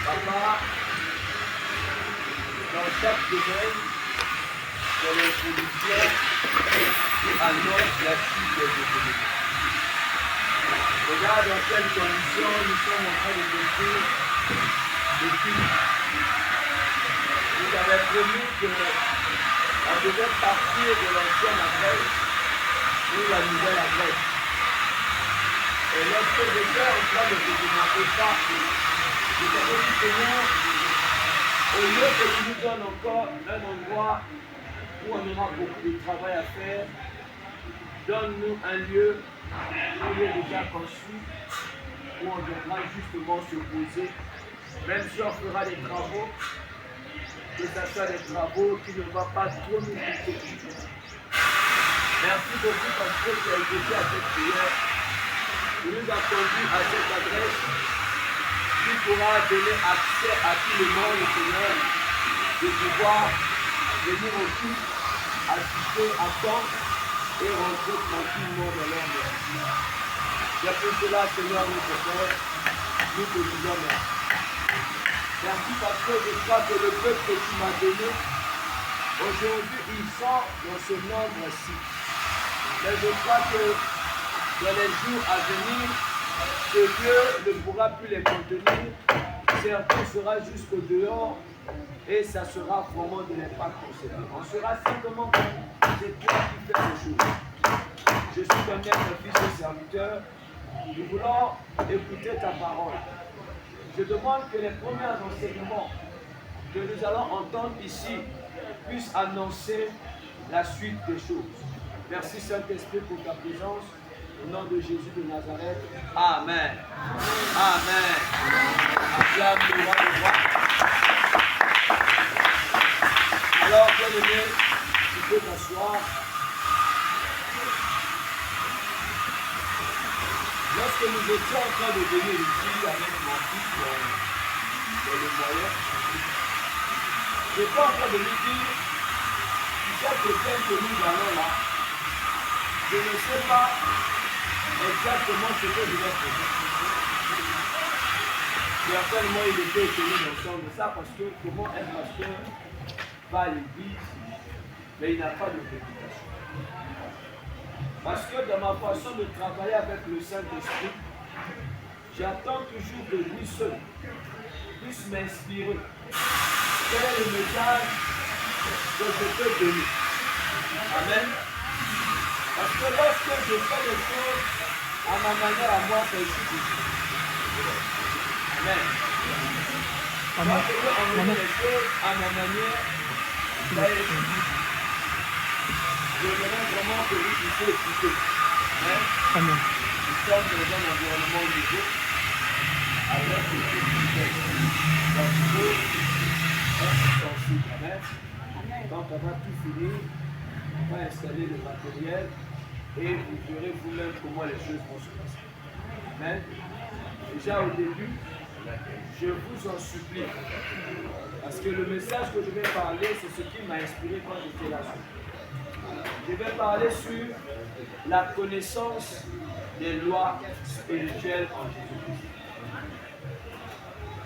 Papa, dans chaque domaine, c'est les solutions qui annoncent la suite des économies. Regarde dans quelles conditions nous sommes en train de construire le culte. Vous avez promis qu'on devait partir de l'ancienne adresse pour la nouvelle adresse. Et lorsque j'étais en train de te demander ça, je t'avais dit, Seigneur, au lieu que tu nous donnes encore un endroit où on aura beaucoup de travail à faire, donne-nous un lieu où il est déjà construit, où on devra justement se poser, même si on fera des travaux, que ce soit des travaux qui ne vont pas trop nous coûter. Merci beaucoup parce que tu as écouté à cette prière. Tu nous as conduits à cette adresse qui pourra donner accès à tout le monde, Seigneur, de pouvoir venir au culte, assister à temps et rentrer tranquillement dans leur merci. C'est pour cela, Seigneur, notre Père, nous te disons merci. Merci parce que je crois que le peuple que tu m'as donné, aujourd'hui, il sort dans ce nombre-ci. Mais je crois que dans les jours à venir, ce lieu ne pourra plus les contenir. Certains sera jusqu'au dehors et ça sera vraiment de l'impact pour cela. On sera simplement c'est toi qui fais les choses. Je suis quand même un fils de serviteur. Nous voulons écouter ta parole. Je demande que les premiers enseignements que nous allons entendre ici puissent annoncer la suite des choses. Merci Saint-Esprit pour ta présence. Au nom de Jésus de Nazareth. Amen. Amen. Acclame le roi des rois. Alors, bien-aimé, tu peux t'asseoir. Lorsque nous étions en train de venir ici avec mon fils dans le moyen, j'étais en train de lui dire, chaque thème que nous allons là, je ne sais pas exactement ce que je vais faire. Certainement, il était étonné d'entendre ça parce que comment un pasteur va à l'église, mais il n'a pas de réputation. Parce que dans ma façon de travailler avec le Saint-Esprit, j'attends toujours que lui seul puisse m'inspirer. Quel est le message que je peux donner? Amen. Parce que lorsque je fais les choses à ma manière, à moi, c'est ici. Amen. Quand je veux emmener les choses à ma manière, c'est ici. Je voudrais vraiment que vous puissiez écouter. Amen. Nous sommes dans un environnement nouveau avec ce que nous faisons. Donc, il faut être sensible. Amen. Quand on va tout finir, on va installer le matériel et vous verrez vous-même comment les choses vont se passer. Amen. Déjà au début, je vous en supplie. Parce que le message que je vais parler, c'est ce qui m'a inspiré quand j'étais là-dessus. Je vais parler sur la connaissance des lois spirituelles en Jésus-Christ.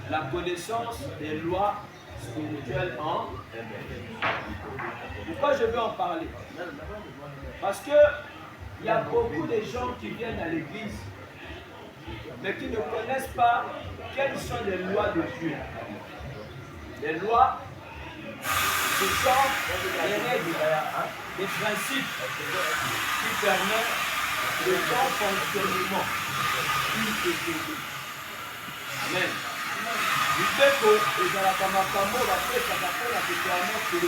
La connaissance des lois spirituelles en Jésus-Christ. Pourquoi je vais en parler? Parce que il y a beaucoup de gens qui viennent à l'église, mais qui ne connaissent pas quelles sont les lois de Dieu. Les lois, ce sont les règles, les principes qui permettent le bon fonctionnement d'une société. Amen. L'ideko ezalaka makambo bapesaka mpona kopermettre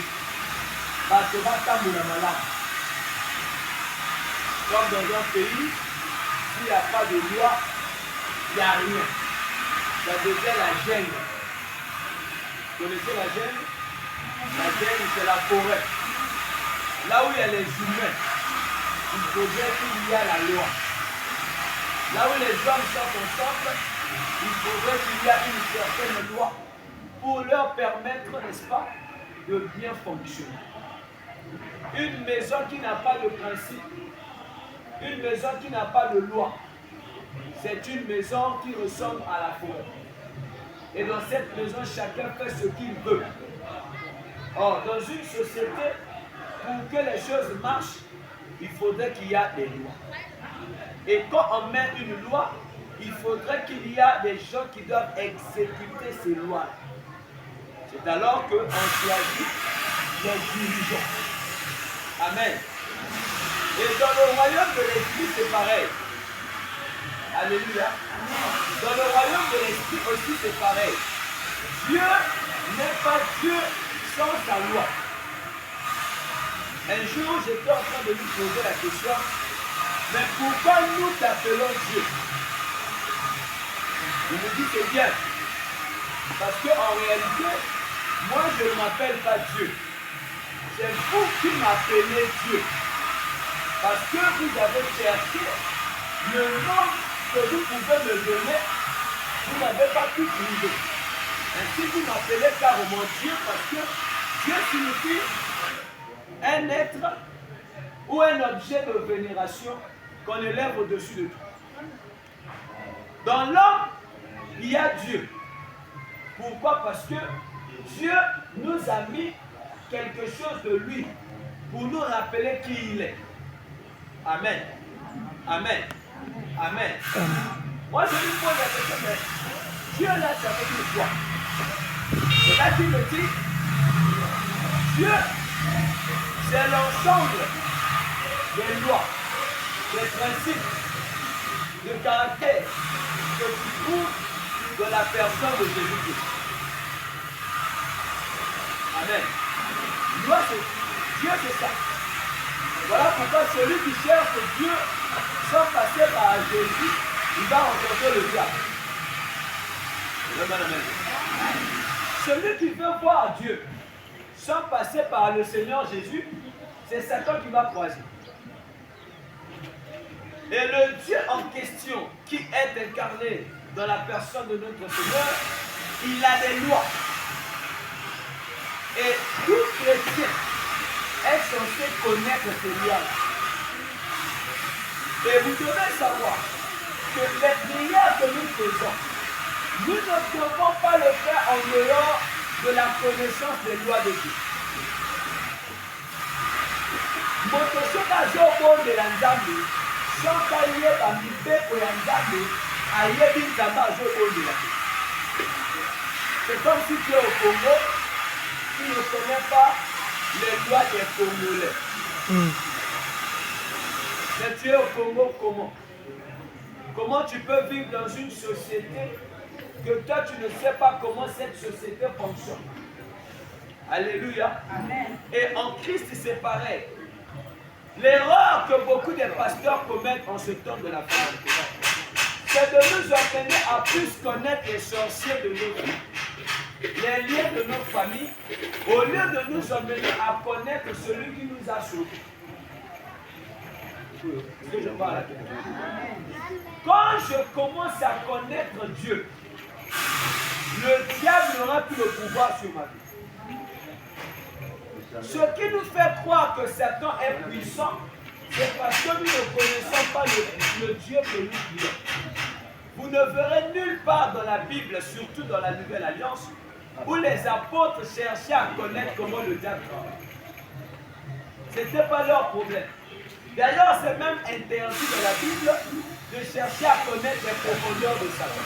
bato batambola malamu. Comme dans un pays, s'il n'y a pas de loi, il n'y a rien. Ça devient la gêne. Vous connaissez la gêne? La gêne, c'est la forêt. Là où il y a les humains, il faudrait qu'il y ait la loi. Là où les hommes sont ensemble, il faudrait qu'il y ait une certaine loi pour leur permettre, n'est-ce pas, de bien fonctionner. Une maison qui n'a pas de principe, une maison qui n'a pas de loi, c'est une maison qui ressemble à la forêt. Et dans cette maison, chacun fait ce qu'il veut. Or, dans une société, pour que les choses marchent, il faudrait qu'il y ait des lois. Et quand on met une loi, il faudrait qu'il y ait des gens qui doivent exécuter ces lois. C'est alors qu'on choisit les dirigeants. Amen. Et dans le royaume de l'esprit, c'est pareil. Alléluia. Dans le royaume de l'esprit aussi, c'est pareil. Dieu n'est pas Dieu sans sa loi. Un jour, j'étais en train de lui poser la question, mais pourquoi nous t'appelons Dieu? Il me dit c'est bien. Parce qu'en réalité, moi je ne m'appelle pas Dieu. C'est vous qui m'appelez Dieu. Parce que vous avez cherché le nom que vous pouvez me donner, vous n'avez pas pu trouver. Ainsi vous m'appelez carrément Dieu parce que Dieu signifie un être ou un objet de vénération qu'on élève au-dessus de tout. Dans l'homme, il y a Dieu. Pourquoi? Parce que Dieu nous a mis quelque chose de lui pour nous rappeler qui il est. Amen. Amen. Amen. Moi, je lui pose la question, mais Dieu là, ça veut dire quoi? C'est là qu'il me dit, Dieu, c'est l'ensemble des lois, des principes, de caractère que tu trouves dans la personne de Jésus-Christ. Amen. Loi, c'est Dieu, c'est ça. Voilà pourquoi celui qui cherche Dieu sans passer par Jésus, il va rencontrer le diable. Celui qui veut voir Dieu sans passer par le Seigneur Jésus, c'est Satan qui va croiser. Et le Dieu en question, qui est incarné dans la personne de notre Seigneur, il a des lois. Et tout chrétien est censé connaître ces lois-là. Et vous devez savoir que les prières que nous faisons, nous ne devons pas le faire en dehors de la connaissance des lois de Dieu. C'est comme si tu es au Congo, tu ne connais pas les lois des Congolais. Mais tu es au Congo comment? Comment tu peux vivre dans une société que toi tu ne sais pas comment cette société fonctionne? Alléluia. Amen. Et en Christ c'est pareil. L'erreur que beaucoup de pasteurs commettent en ce temps de la fin, c'est de nous amener à plus connaître les sorciers de nos vies, les liens de nos familles, au lieu de nous amener à connaître celui qui nous a sauvés. Est-ce que je parle à quelqu'un? Quand je commence à connaître Dieu, le diable n'aura plus le pouvoir sur ma vie. Ce qui nous fait croire que Satan est puissant, c'est parce que nous ne connaissons pas le Dieu que nous prions. Vous ne verrez nulle part dans la Bible, surtout dans la Nouvelle Alliance, où les apôtres cherchaient à connaître comment le diable travaille. Ce n'était pas leur problème. D'ailleurs, c'est même interdit dans la Bible de chercher à connaître les profondeurs de Satan.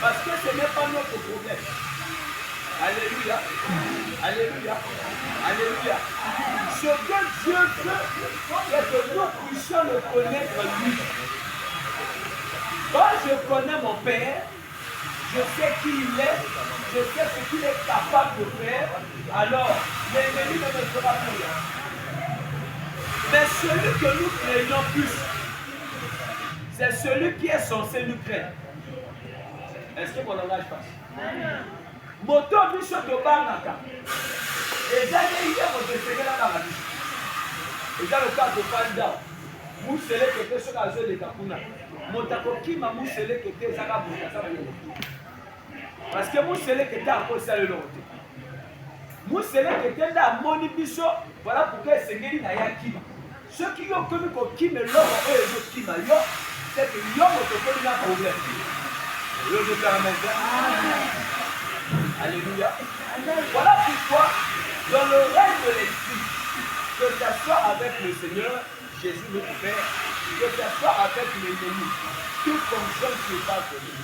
Parce que ce n'est pas notre problème. Alléluia. Alléluia. Alléluia. Ce que Dieu veut, c'est que nous puissions le connaître lui. Quand je connais mon Père, je sais qui il est, je sais ce qu'il est capable de faire, alors l'ennemi ne me fera plus rien. Mais celui que nous craignons plus, c'est celui qui est censé nous craindre. Est-ce que mon langage passe? Moto biso to banaka. Eza yeye moto sekela na biso. Eza le cas de Panda. Musele kete soka zo de kapuna. Motako kima musele kete zaka buka ça va. Parce que musele kete a posa le lote. Musele kete nda moni biso voilà pourquoi sengeli na yakima. Ce qui yo komi ko kime lo o ezo kima yo, c'est que yo moto ko na problème. Dieu te permet. Alléluia. Voilà pourquoi, dans le règne de l'Esprit, que ça soit avec le Seigneur, Jésus notre Père, que ça soit avec l'ennemi, tout fonctionne sur base de lui.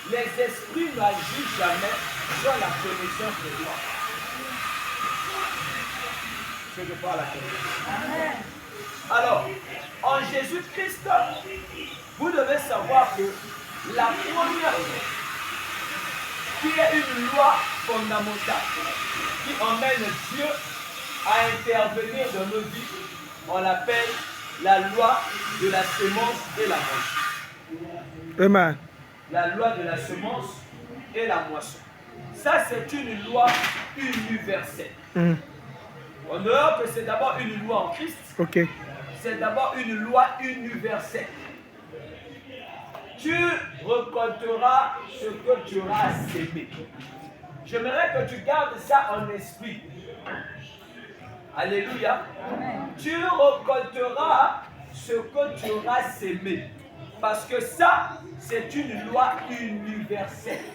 Les esprits n'agissent jamais sur la connaissance de Dieu. Que je parle à quelqu'un. Alors, en Jésus-Christ, vous devez savoir que la première qui est une loi fondamentale qui emmène Dieu à intervenir dans nos vies, on l'appelle la loi de la semence et la moisson. Amen. La loi de la semence et la moisson. Ça, c'est une loi universelle. En dehors que c'est d'abord une loi en Christ, c'est d'abord une loi universelle. Tu récolteras ce que tu auras sémé. J'aimerais que tu gardes ça en esprit. Alléluia. Tu récolteras ce que tu auras sémé. Parce que ça, c'est une loi universelle.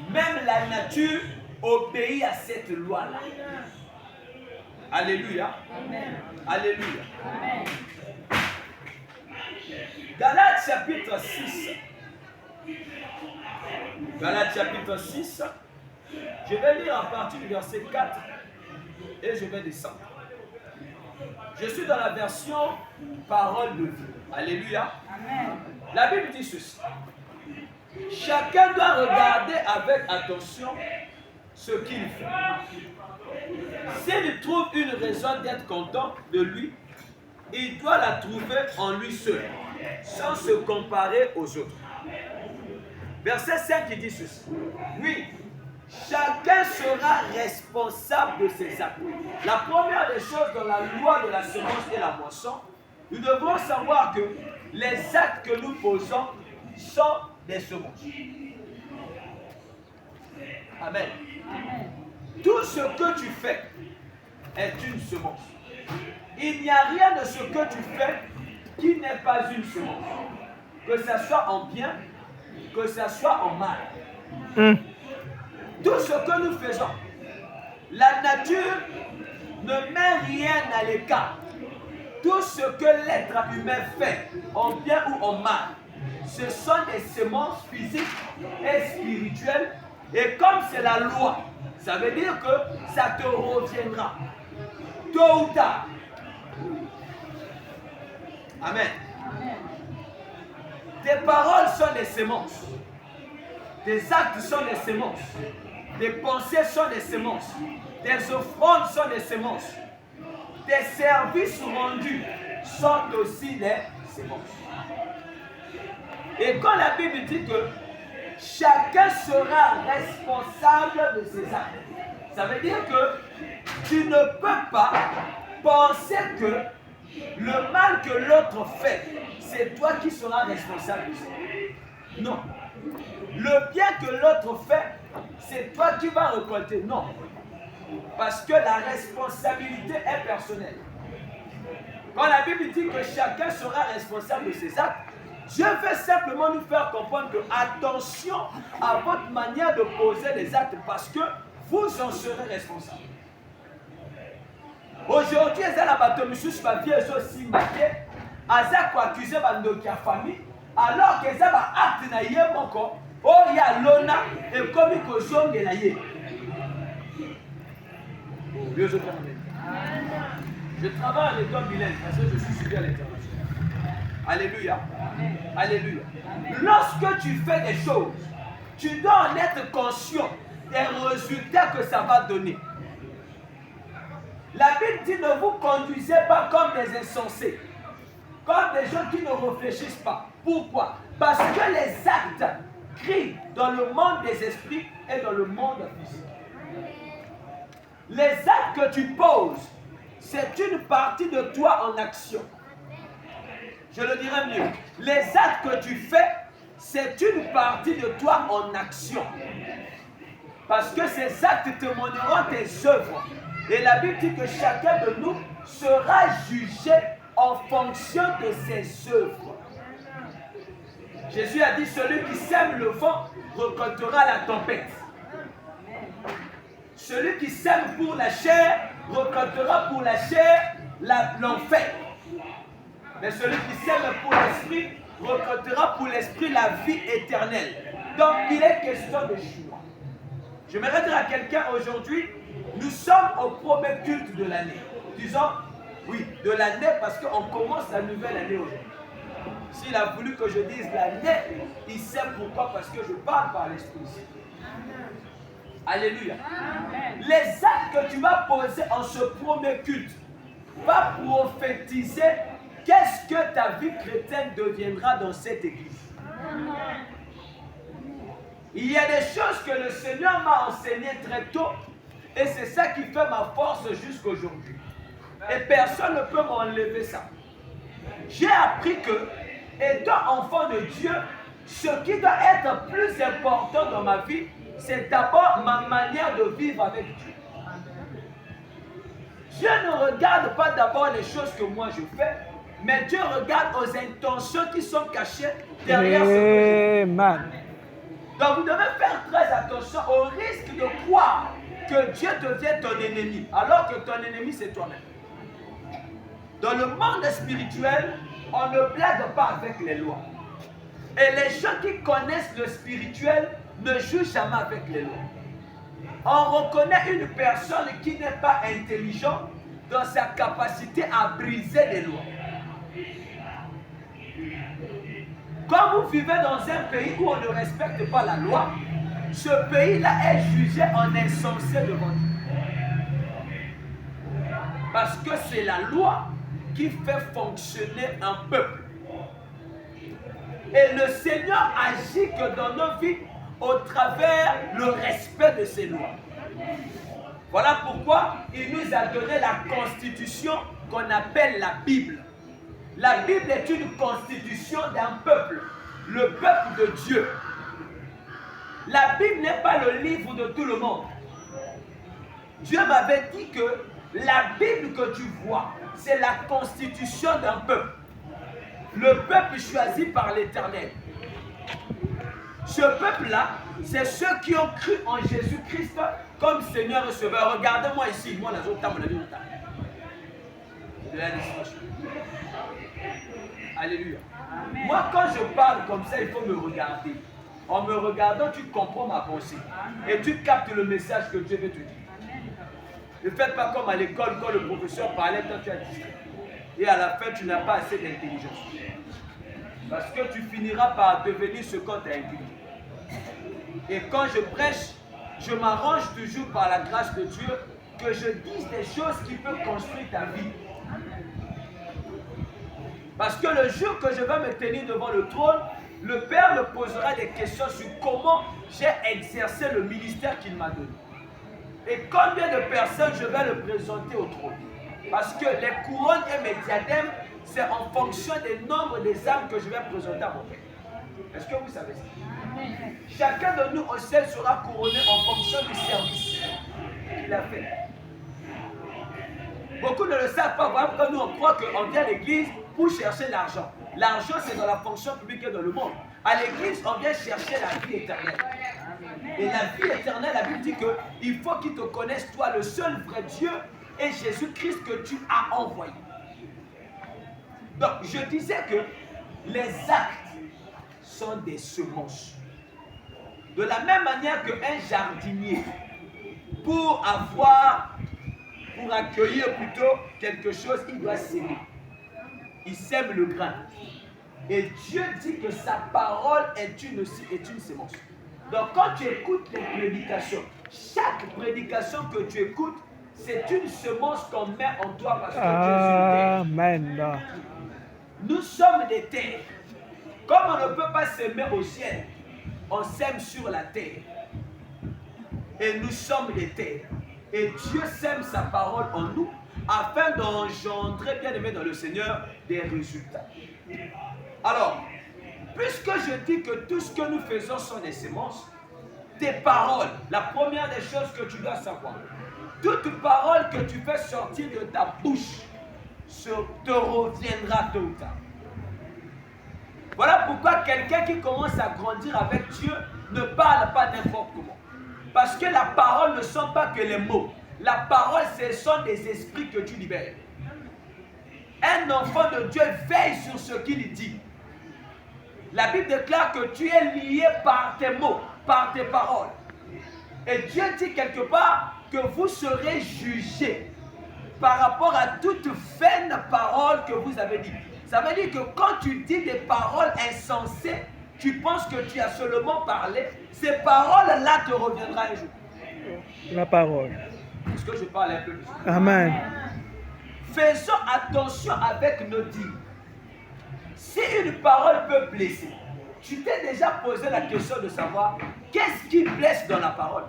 Même la nature obéit à cette loi-là. Alléluia. Amen. Alléluia. Amen. Galates chapitre 6. Galates chapitre 6. Je vais lire à partir du verset 4 et je vais descendre. Je suis dans la version parole de vie. Alléluia. Amen. La Bible dit ceci. Chacun doit regarder avec attention ce qu'il fait. S'il trouve une raison d'être content de lui, il doit la trouver en lui seul, sans se comparer aux autres. Verset 5 il dit ceci. Oui, chacun sera responsable de ses actes. La première des choses dans la loi de la semence et la moisson, nous devons savoir que les actes que nous posons sont des semences. Amen. Amen. Tout ce que tu fais est une semence. Il n'y a rien de ce que tu fais qui n'est pas une semence. Que ce soit en bien, que ce soit en mal. Tout ce que nous faisons, la nature ne met rien à l'écart. Tout ce que l'être humain fait, en bien ou en mal, ce sont des semences physiques et spirituelles. Et comme c'est la loi, ça veut dire que ça te reviendra, tôt ou tard. Amen. Tes paroles sont des semences. Tes actes sont des semences. Tes pensées sont des semences. Tes offrandes sont des semences. Tes services rendus sont aussi des semences. Et quand la Bible dit que chacun sera responsable de ses actes, ça veut dire que tu ne peux pas penser que le mal que l'autre fait, c'est toi qui seras responsable de ça. Non. Le bien que l'autre fait, c'est toi qui vas récolter. Non. Parce que la responsabilité est personnelle. Quand la Bible dit que chacun sera responsable de ses actes, je veux simplement nous faire comprendre que attention à votre manière de poser les actes parce que vous en serez responsable. Aujourd'hui, ils ont abattu M. Papier aussi marqué, ils ont accusé la famille, alors qu'ils ont acte na yé moko, oh il y a l'ona et comme ils ont de la yé. Dieu je t'aime. Je travaille à l'école bilingue parce que je suis suivi à l'international. Alléluia. Alléluia. Lorsque tu fais des choses, tu dois en être conscient des résultats que ça va donner. La Bible dit ne vous conduisez pas comme des insensés, comme des gens qui ne réfléchissent pas. Pourquoi? Parce que les actes crient dans le monde des esprits et dans le monde physique. Les actes que tu poses, c'est une partie de toi en action. Je le dirai mieux. Les actes que tu fais, c'est une partie de toi en action. Parce que ces actes témoigneront tes œuvres. Et la Bible dit que chacun de nous sera jugé en fonction de ses œuvres. Jésus a dit, celui qui sème le vent récoltera la tempête. Celui qui sème pour la chair récoltera pour la chair l'enfer. Mais celui qui sème pour l'esprit récoltera pour l'esprit la vie éternelle. Donc il est question de choix. J'aimerais dire à quelqu'un aujourd'hui, nous sommes au premier culte de l'année. Disons, oui, de l'année parce qu'on commence la nouvelle année aujourd'hui. S'il a voulu que je dise l'année, il sait pourquoi, parce que je parle par l'esprit. Alléluia. Amen. Les actes que tu vas poser en ce premier culte va prophétiser qu'est-ce que ta vie chrétienne deviendra dans cette église. Amen. Il y a des choses que le Seigneur m'a enseignées très tôt et c'est ça qui fait ma force jusqu'aujourd'hui. Et personne ne peut m'enlever ça. J'ai appris que, étant enfant de Dieu, ce qui doit être plus important dans ma vie, c'est d'abord ma manière de vivre avec Dieu. Dieu ne regarde pas d'abord les choses que moi je fais, mais Dieu regarde aux intentions qui sont cachées derrière ce que je fais. Donc vous devez faire très attention au risque de croire que Dieu devient ton ennemi, alors que ton ennemi c'est toi-même. Dans le monde spirituel, on ne blague pas avec les lois. Et les gens qui connaissent le spirituel ne jouent jamais avec les lois. On reconnaît une personne qui n'est pas intelligente dans sa capacité à briser les lois. Quand vous vivez dans un pays où on ne respecte pas la loi, ce pays-là est jugé en insensé devant Dieu. Parce que c'est la loi qui fait fonctionner un peuple. Et le Seigneur agit que dans nos vies au travers le respect de ses lois. Voilà pourquoi il nous a donné la constitution qu'on appelle la Bible. La Bible est une constitution d'un peuple, le peuple de Dieu. La Bible n'est pas le livre de tout le monde. Dieu m'avait dit que la Bible que tu vois, c'est la constitution d'un peuple. Le peuple choisi par l'Éternel. Ce peuple-là, c'est ceux qui ont cru en Jésus-Christ comme Seigneur et Sauveur. Regardez-moi ici, moi, la autres, mon avis, Alléluia. Amen. Moi, quand je parle comme ça, il faut me regarder. En me regardant, tu comprends ma pensée. Amen. Et tu captes le message que Dieu veut te dire. Amen. Ne faites pas comme à l'école, quand le professeur parlait, toi tu as dit. Et à la fin, tu n'as pas assez d'intelligence. Parce que tu finiras par devenir ce qu'on t'a inculqué. Et quand je prêche, je m'arrange toujours par la grâce de Dieu que je dise des choses qui peuvent construire ta vie. Parce que le jour que je vais me tenir devant le trône, le Père me posera des questions sur comment j'ai exercé le ministère qu'il m'a donné. Et combien de personnes je vais le présenter au trône. Parce que les couronnes et mes diadèmes, c'est en fonction des nombres des âmes que je vais présenter à mon Père. Est-ce que vous savez ça? Chacun de nous au ciel sera couronné en fonction du service qu'il a fait. Beaucoup ne le savent pas. Voilà pourquoi nous on croit qu'on vient à l'église pour chercher l'argent. L'argent c'est dans la fonction publique et dans le monde. À l'église on vient chercher la vie éternelle. Et la vie éternelle, la Bible dit qu'il faut qu'ils te connaissent toi le seul vrai Dieu et Jésus-Christ que tu as envoyé. Donc je disais que les actes sont des semences. De la même manière qu'un jardinier, pour accueillir plutôt quelque chose, il doit s'aimer. Il sème le grain. Et Dieu dit que sa parole est une sémence. Donc quand tu écoutes les prédications, chaque prédication que tu écoutes, c'est une semence qu'on met en toi parce que Dieu est une terre. Amen. Nous sommes des terres. Comme on ne peut pas s'aimer au ciel, on sème sur la terre. Et nous sommes des terres. Et Dieu sème sa parole en nous afin d'engendrer, bien aimé dans le Seigneur, des résultats. Alors, puisque je dis que tout ce que nous faisons sont des semences, tes paroles, la première des choses que tu dois savoir, toute parole que tu fais sortir de ta bouche te reviendra tôt ou tard. Voilà pourquoi quelqu'un qui commence à grandir avec Dieu ne parle pas n'importe comment. Parce que la parole ne sont pas que les mots. La parole, ce sont des esprits que tu libères. Un enfant de Dieu veille sur ce qu'il dit. La Bible déclare que tu es lié par tes mots, par tes paroles. Et Dieu dit quelque part que vous serez jugés par rapport à toute vaine parole que vous avez dit. Ça veut dire que quand tu dis des paroles insensées, tu penses que tu as seulement parlé, ces paroles-là te reviendront un jour. La parole. Est-ce que je parle un peu plus? Amen. Faisons attention avec nos dires. Si une parole peut blesser, tu t'es déjà posé la question de savoir qu'est-ce qui blesse dans la parole?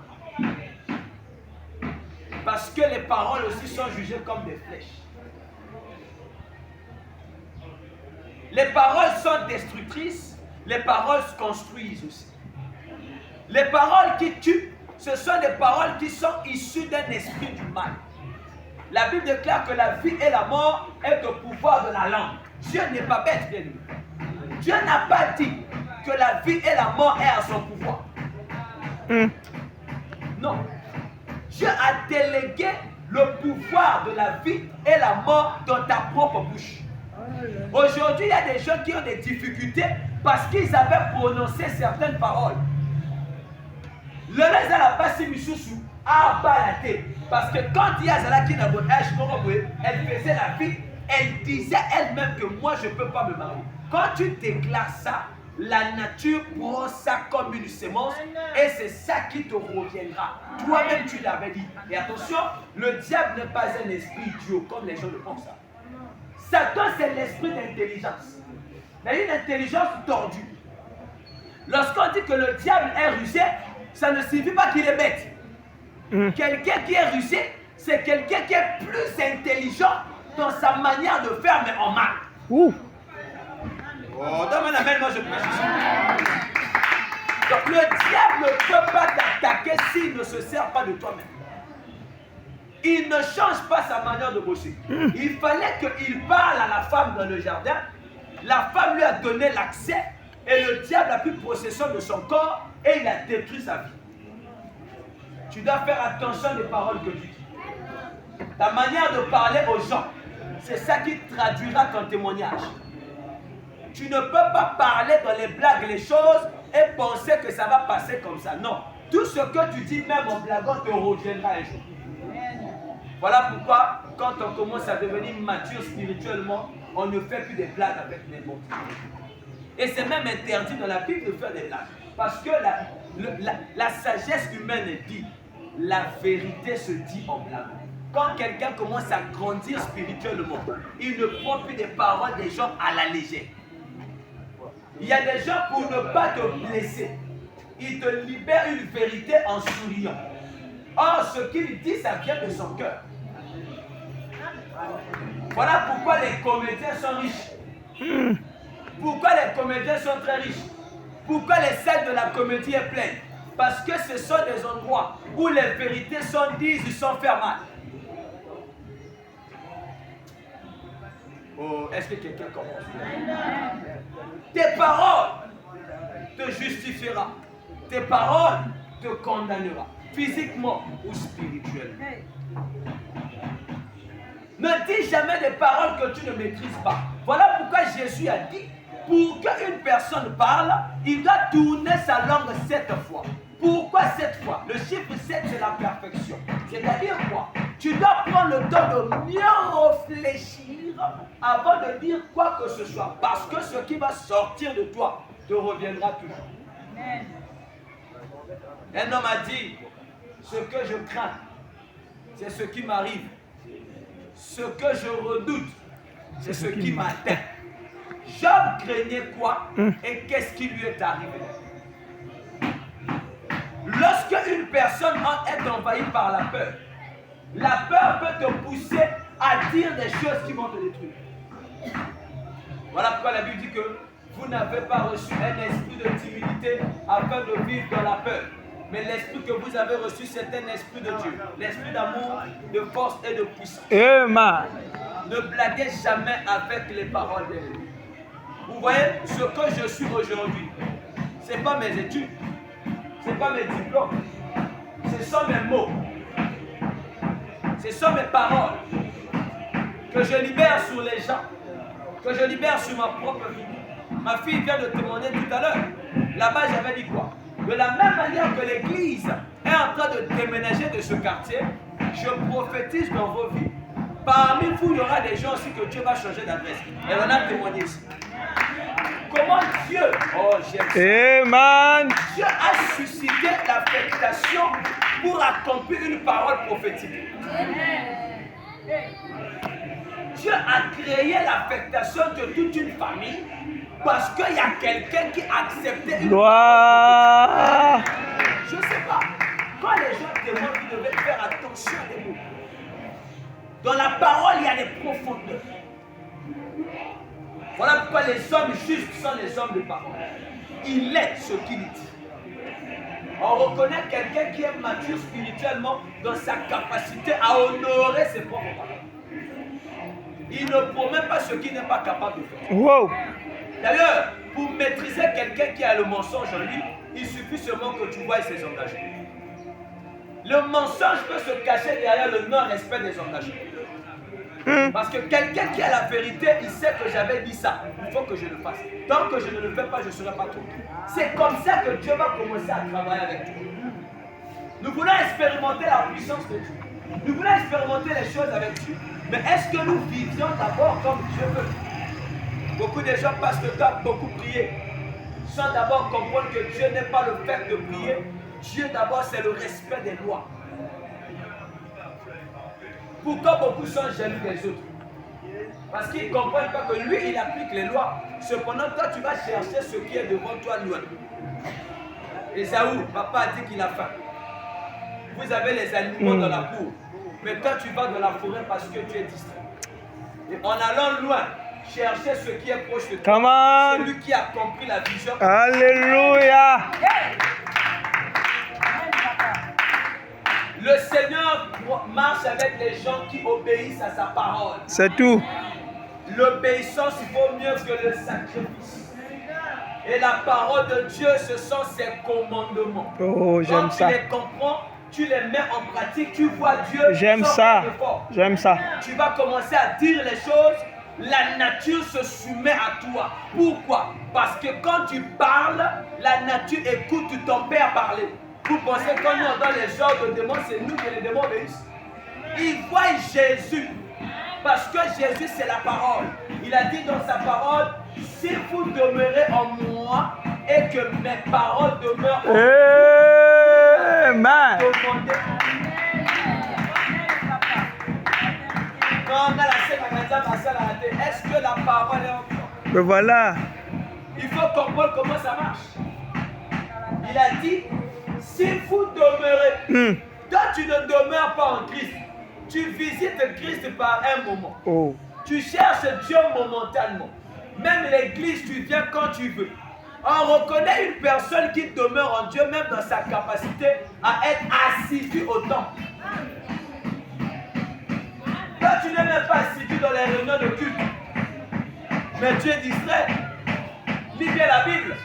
Parce que les paroles aussi sont jugées comme des flèches. Les paroles sont destructrices, les paroles construisent aussi. Les paroles qui tuent, ce sont des paroles qui sont issues d'un esprit du mal. La Bible déclare que la vie et la mort est au pouvoir de la langue. Dieu n'est pas bête, bien aimé. Dieu n'a pas dit que la vie et la mort est à son pouvoir. Non. Dieu a délégué le pouvoir de la vie et la mort dans ta propre bouche. Aujourd'hui, il y a des gens qui ont des difficultés parce qu'ils avaient prononcé certaines paroles. Le reste de la passe Missoussou a balaté. Parce que quand il y a Zala qui n'a pas elle faisait la vie, elle disait elle-même que moi je ne peux pas me marier. Quand tu déclares ça, la nature prend ça comme une sémence et c'est ça qui te reviendra. Toi-même tu l'avais dit. Et attention, le diable n'est pas un esprit idiot comme les gens le pensent. Satan c'est l'esprit d'intelligence. Mais une intelligence tordue. Lorsqu'on dit que le diable est rusé, ça ne signifie pas qu'il est bête. Quelqu'un qui est rusé, c'est quelqu'un qui est plus intelligent dans sa manière de faire, mais en mal. Oh, donne-moi la main, moi je prêche ici. Donc le diable ne peut pas t'attaquer s'il ne se sert pas de toi-même. Il ne change pas sa manière de bosser. Il fallait qu'il parle à la femme dans le jardin. La femme lui a donné l'accès et le diable a pris possession de son corps et il a détruit sa vie. Tu dois faire attention des paroles que tu dis. Ta manière de parler aux gens, c'est ça qui traduira ton témoignage. Tu ne peux pas parler dans les blagues, les choses et penser que ça va passer comme ça. Non. Tout ce que tu dis, même en blaguant, te reviendra un jour. Voilà pourquoi, quand on commence à devenir mature spirituellement, on ne fait plus des blagues avec les mots. Et c'est même interdit dans la Bible de faire des blagues. Parce que la sagesse humaine dit, la vérité se dit en blague. Quand quelqu'un commence à grandir spirituellement, il ne prend plus des paroles des gens à la légère. Il y a des gens, pour ne pas te blesser, ils te libèrent une vérité en souriant. Or, ce qu'il dit, ça vient de son cœur. Voilà pourquoi les comédiens sont riches. Pourquoi les comédiens sont très riches. Pourquoi les scènes de la comédie est pleine. Parce que ce sont des endroits où les vérités sont dites sans faire mal. Oh, est-ce que quelqu'un commence? Tes paroles te justifiera. Tes paroles te condamnera. Physiquement ou spirituellement. Ne dis jamais des paroles que tu ne maîtrises pas. Voilà pourquoi Jésus a dit, pour qu'une personne parle, il doit tourner sa langue 7 fois. Pourquoi 7 fois? Le chiffre 7, c'est la perfection. C'est-à-dire quoi? Tu dois prendre le temps de bien réfléchir avant de dire quoi que ce soit. Parce que ce qui va sortir de toi te reviendra toujours. Amen. Un homme a dit, ce que je crains, c'est ce qui m'arrive. Ce que je redoute, c'est ce qui m'atteint. Job craignait quoi et qu'est-ce qui lui est arrivé? Lorsque une personne est envahie par la peur peut te pousser à dire des choses qui vont te détruire. Voilà pourquoi la Bible dit que vous n'avez pas reçu un esprit de timidité afin de vivre dans la peur. Mais l'esprit que vous avez reçu, c'est un esprit de Dieu. L'esprit d'amour, de force et de puissance. Amen. Ne blaguez jamais avec les paroles de Dieu. Vous voyez, ce que je suis aujourd'hui, ce n'est pas mes études, ce n'est pas mes diplômes, ce sont mes mots, ce sont mes paroles que je libère sur les gens, que je libère sur ma propre vie. Ma fille vient de témoigner tout à l'heure. Là-bas, j'avais dit quoi? De la même manière que l'Église est en train de déménager de ce quartier, je prophétise dans vos vies. Parmi vous, il y aura des gens aussi que Dieu va changer d'adresse. Et on a témoigné ici. Comment Dieu, oh j'aime ça. Amen. Dieu a suscité l'affectation pour accomplir une parole prophétique. Dieu a créé l'affectation de toute une famille parce qu'il y a quelqu'un qui a accepté une Gloire. Je ne sais pas. Quand les gens témoignent, vous devez faire attention à des mots. Dans la parole, il y a des profondeurs. Voilà pourquoi les hommes justes sont les hommes de parole. Il est ce qu'il dit. On reconnaît quelqu'un qui est mature spirituellement dans sa capacité à honorer ses propres paroles. Il ne promet pas ce qu'il n'est pas capable de faire. Wow. D'ailleurs, pour maîtriser quelqu'un qui a le mensonge en lui, il suffit seulement que tu vois ses engagements. Le mensonge peut se cacher derrière le non-respect des engagements. Parce que quelqu'un qui a la vérité, il sait que j'avais dit ça. Il faut que je le fasse. Tant que je ne le fais pas, je ne serai pas tranquille. C'est comme ça que Dieu va commencer à travailler avec toi. Nous voulons expérimenter la puissance de Dieu. Nous voulons expérimenter les choses avec Dieu. Mais est-ce que nous vivions d'abord comme Dieu veut? Beaucoup de gens passent le temps à beaucoup prier, sans d'abord comprendre que Dieu n'est pas le fait de prier. Dieu d'abord c'est le respect des lois. Pourquoi beaucoup sont jaloux des autres? Parce qu'ils ne comprennent pas que lui il applique les lois. Cependant toi tu vas chercher ce qui est devant toi loin. Esaü, papa a dit qu'il a faim. Vous avez les aliments dans la cour. Mais toi tu vas dans la forêt parce que tu es distrait. Et en allant loin, chercher ce qui est proche de toi. Come on. Celui qui a compris la vision. Alléluia. Le Seigneur marche avec les gens qui obéissent à sa parole. C'est tout. L'obéissance vaut mieux que le sacrifice. Et la parole de Dieu, ce sont ses commandements. Oh, j'aime Quand ça. tu les comprends, tu les mets en pratique, tu vois Dieu. J'aime sans ça. faire d'effort. J'aime ça. Tu vas commencer à dire les choses, la nature se soumet à toi. Pourquoi? Parce que quand tu parles, la nature écoute ton père parler. Vous pensez que quand nous on donne les ordres de démons, c'est nous que les démons obéissent? Ils voient Jésus. Parce que Jésus c'est la parole. Il a dit dans sa parole, si vous demeurez en moi et que mes paroles demeurent en vous, Amen. demandez. Quand on a la scène à Gaza, est-ce que la parole est en toi? Me voilà. Il faut comprendre comment ça marche. Il a dit, si vous demeurez, toi tu ne demeures pas en Christ, tu visites Christ par un moment. Oh. Tu cherches Dieu momentanément. Même l'église, tu viens quand tu veux. On reconnaît une personne qui demeure en Dieu, même dans sa capacité à être assidu au temple. Toi, tu n'es même pas assidu dans les réunions de culte. Mais tu es distrait. Lis bien la Bible.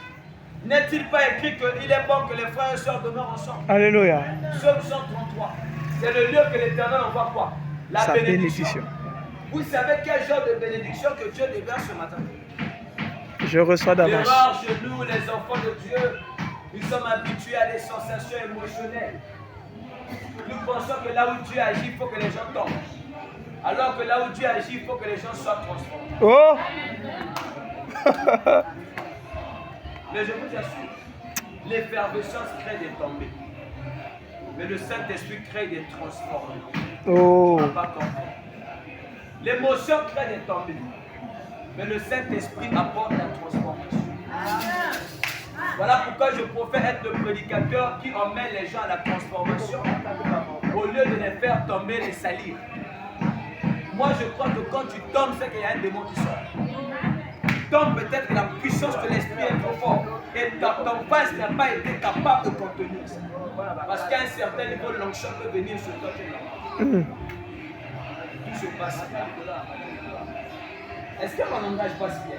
N'est-il pas écrit qu'il est bon que les frères et sœurs demeurent ensemble? Alléluia. Psaume 133. C'est le lieu que l'Éternel envoie quoi? La Sa bénédiction. bénédiction. Vous savez quel genre de bénédiction que Dieu déverse ce matin? Je reçois Les d'avance. rares chez nous, les enfants de Dieu, nous sommes habitués à des sensations émotionnelles. Nous pensons que là où Dieu agit, il faut que les gens tombent. Alors que là où Dieu agit, il faut que les gens soient transformés. Oh. Mais je vous assure, l'effervescence crée des tombées. Mais le Saint-Esprit crée des transformations. Oh. On ne va pas comprendre. L'émotion crée des tombées. Mais le Saint-Esprit apporte la transformation. Voilà pourquoi je préfère être le prédicateur qui emmène les gens à la transformation au lieu de les faire tomber, les salir. Moi je crois que quand tu tombes, c'est qu'il y a un démon qui sort. Donc peut-être que la puissance de l'esprit est trop forte et ton face n'a pas été capable de contenir ça. Parce qu'à un certain niveau, l'onction peut venir sur toi. Tout se passe. Est-ce que mon langage passe bien?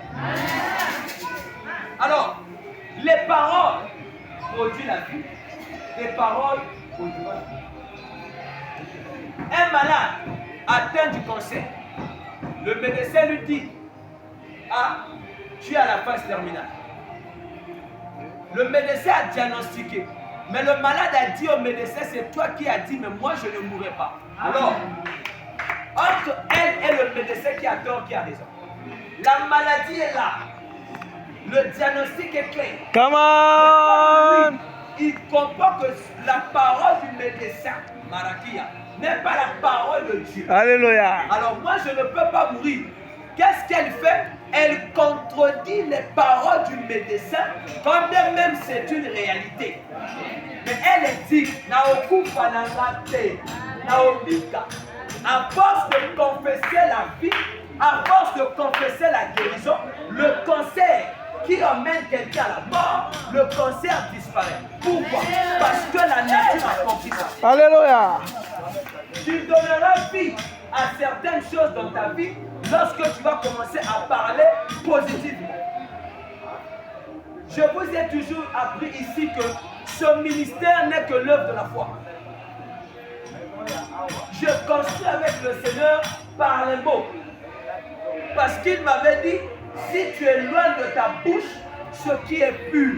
Alors, les paroles produisent la vie. Les paroles produisent la vie. Un malade atteint du cancer. Le médecin lui dit, ah, tu es à la phase terminale. Le médecin a diagnostiqué. Mais le malade a dit au médecin, c'est toi qui as dit, mais moi je ne mourrai pas. Alors, entre elle et le médecin qui a tort, qui a raison. La maladie est là. Le diagnostic est clair. Come on! Lui, il comprend que la parole du médecin, Marakia, n'est pas la parole de Dieu. Alléluia. Alors moi, je ne peux pas mourir. Qu'est-ce qu'elle fait? Elle contredit les paroles du médecin, quand même c'est une réalité. Mais elle dit, Naoku Fanangate, Naobika, à force de confesser la vie, à force de confesser la guérison, le cancer qui emmène quelqu'un à la mort, le cancer disparaît. Pourquoi? Parce que la nature a compris ça. Alléluia. Tu donneras vie à certaines choses dans ta vie lorsque tu vas commencer à parler positivement. Je vous ai toujours appris ici que ce ministère n'est que l'œuvre de la foi. Je construis avec le Seigneur par les mots. Parce qu'il m'avait dit, si tu es loin de ta bouche ce qui est pur,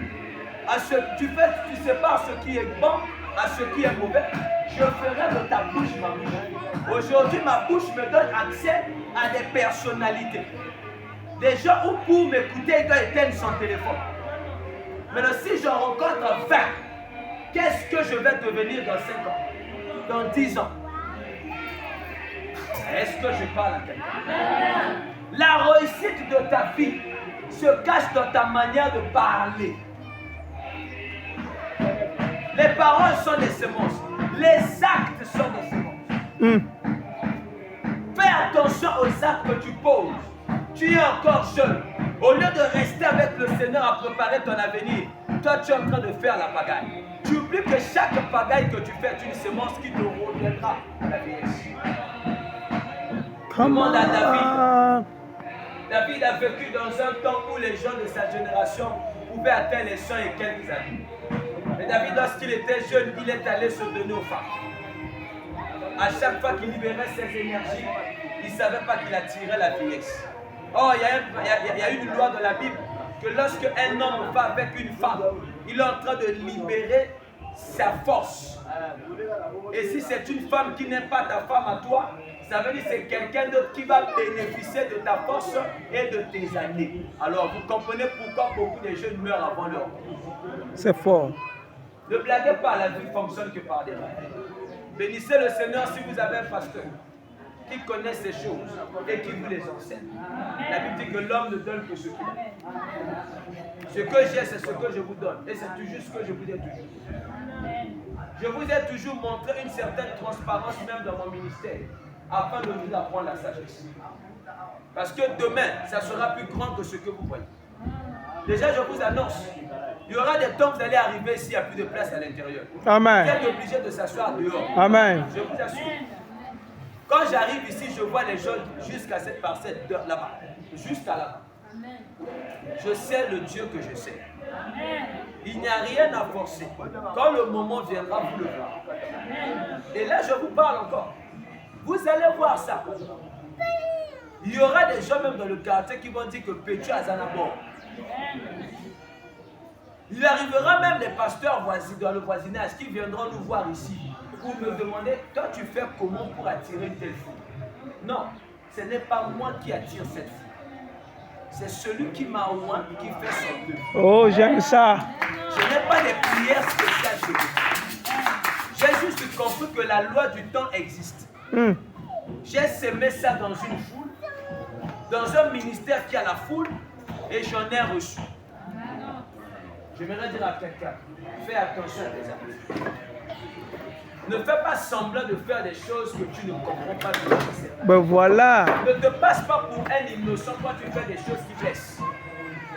tu sépares ce qui est bon à ce qui est mauvais, je ferai de ta bouche ma bouche. Aujourd'hui, ma bouche me donne accès à des personnalités. Des gens où pour m'écouter, ils doivent éteindre son téléphone. Maintenant, si j'en rencontre 20, qu'est-ce que je vais devenir dans 5 ans? Dans 10 ans? Est-ce que je parle à quelqu'un? La réussite de ta vie se cache dans ta manière de parler. Les paroles sont des semences. Les actes sont des semences. Fais attention aux actes que tu poses. Tu es encore jeune. Au lieu de rester avec le Seigneur à préparer ton avenir, toi tu es en train de faire la pagaille. Tu oublies que chaque pagaille que tu fais est une semence qui te reviendra à la vieillesse. Demande à David. David a vécu dans un temps où les gens de sa génération pouvaient atteindre les 100 et quelques années. Mais David, lorsqu'il était jeune, il est allé se donner aux femmes. À chaque fois qu'il libérait ses énergies, il ne savait pas qu'il attirait la vieillesse. Oh, il y a une loi dans la Bible que lorsque un homme va avec une femme, il est en train de libérer sa force. Et si c'est une femme qui n'est pas ta femme à toi, ça veut dire que c'est quelqu'un d'autre qui va bénéficier de ta force et de tes années. Alors, vous comprenez pourquoi beaucoup de jeunes meurent avant leur vie. C'est fort. Ne blaguez pas, la vie fonctionne que par des rêves. Bénissez le Seigneur si vous avez un pasteur qui connaît ces choses et qui vous les enseigne. La Bible dit que l'homme ne donne que ce qu'il a. Ce que j'ai, c'est ce que je vous donne. Et c'est toujours ce que je vous ai toujours dit. Je vous ai toujours montré une certaine transparence même dans mon ministère, afin de vous apprendre la sagesse. Parce que demain, ça sera plus grand que ce que vous voyez. Déjà, je vous annonce, il y aura des temps où vous allez arriver ici, il n'y a plus de place à l'intérieur. Amen. Vous êtes obligé de s'asseoir dehors. Amen. Je vous assure. Quand j'arrive ici, je vois les gens jusqu'à cette parcelle là-bas. Jusqu'à là-bas. Je sais le Dieu que je sais. Il n'y a rien à forcer. Quand le moment viendra, vous le verrez. Et là, je vous parle encore. Vous allez voir ça. Il y aura des gens même dans le quartier qui vont dire que Pétu a Zanabor. Il arrivera même des pasteurs dans le voisinage qui viendront nous voir ici pour me demander, toi tu fais comment pour attirer une telle fille? Non, ce n'est pas moi qui attire cette fille. C'est celui qui m'a oint qui fait son œuvre. Oh, j'aime ça. Je n'ai pas de prières spéciales chez vous. J'ai juste compris que la loi du temps existe. J'ai semé ça dans une foule, dans un ministère qui a la foule, et j'en ai reçu. J'aimerais dire à quelqu'un, fais attention à tes actes. Ne fais pas semblant de faire des choses que tu ne comprends pas. Ben voilà. Ne te passe pas pour un innocent quand tu fais des choses qui blessent.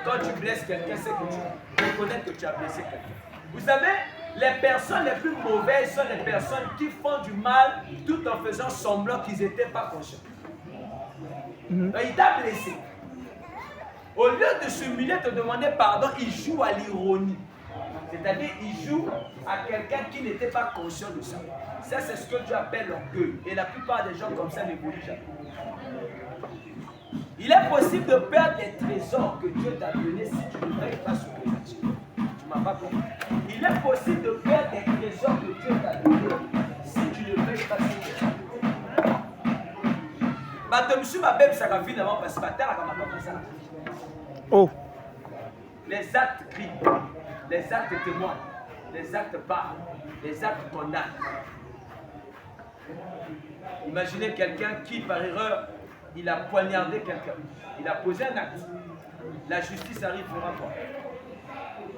Quand tu blesses quelqu'un, c'est que tu reconnais que tu as blessé quelqu'un. Vous savez, les personnes les plus mauvaises sont les personnes qui font du mal tout en faisant semblant qu'ils n'étaient pas conscients. Il t'a blessé. Au lieu de s'humilier, de demander pardon, il joue à l'ironie. C'est-à-dire, il joue à quelqu'un qui n'était pas conscient de ça. Ça, c'est ce que Dieu appelle l'orgueil. Et la plupart des gens comme ça n'évoluent jamais. Il est possible de perdre les trésors que Dieu t'a donnés si tu ne veilles pas sur les actions. Tu m'as pas compris. Il est possible de perdre les trésors que Dieu t'a donnés si tu ne veilles pas sur les actions. Oh. Les actes crient, les actes témoignent, les actes parlent, les actes condamnent. Imaginez quelqu'un qui, par erreur, il a poignardé quelqu'un. Il a posé un acte. La justice arrive, fera quoi?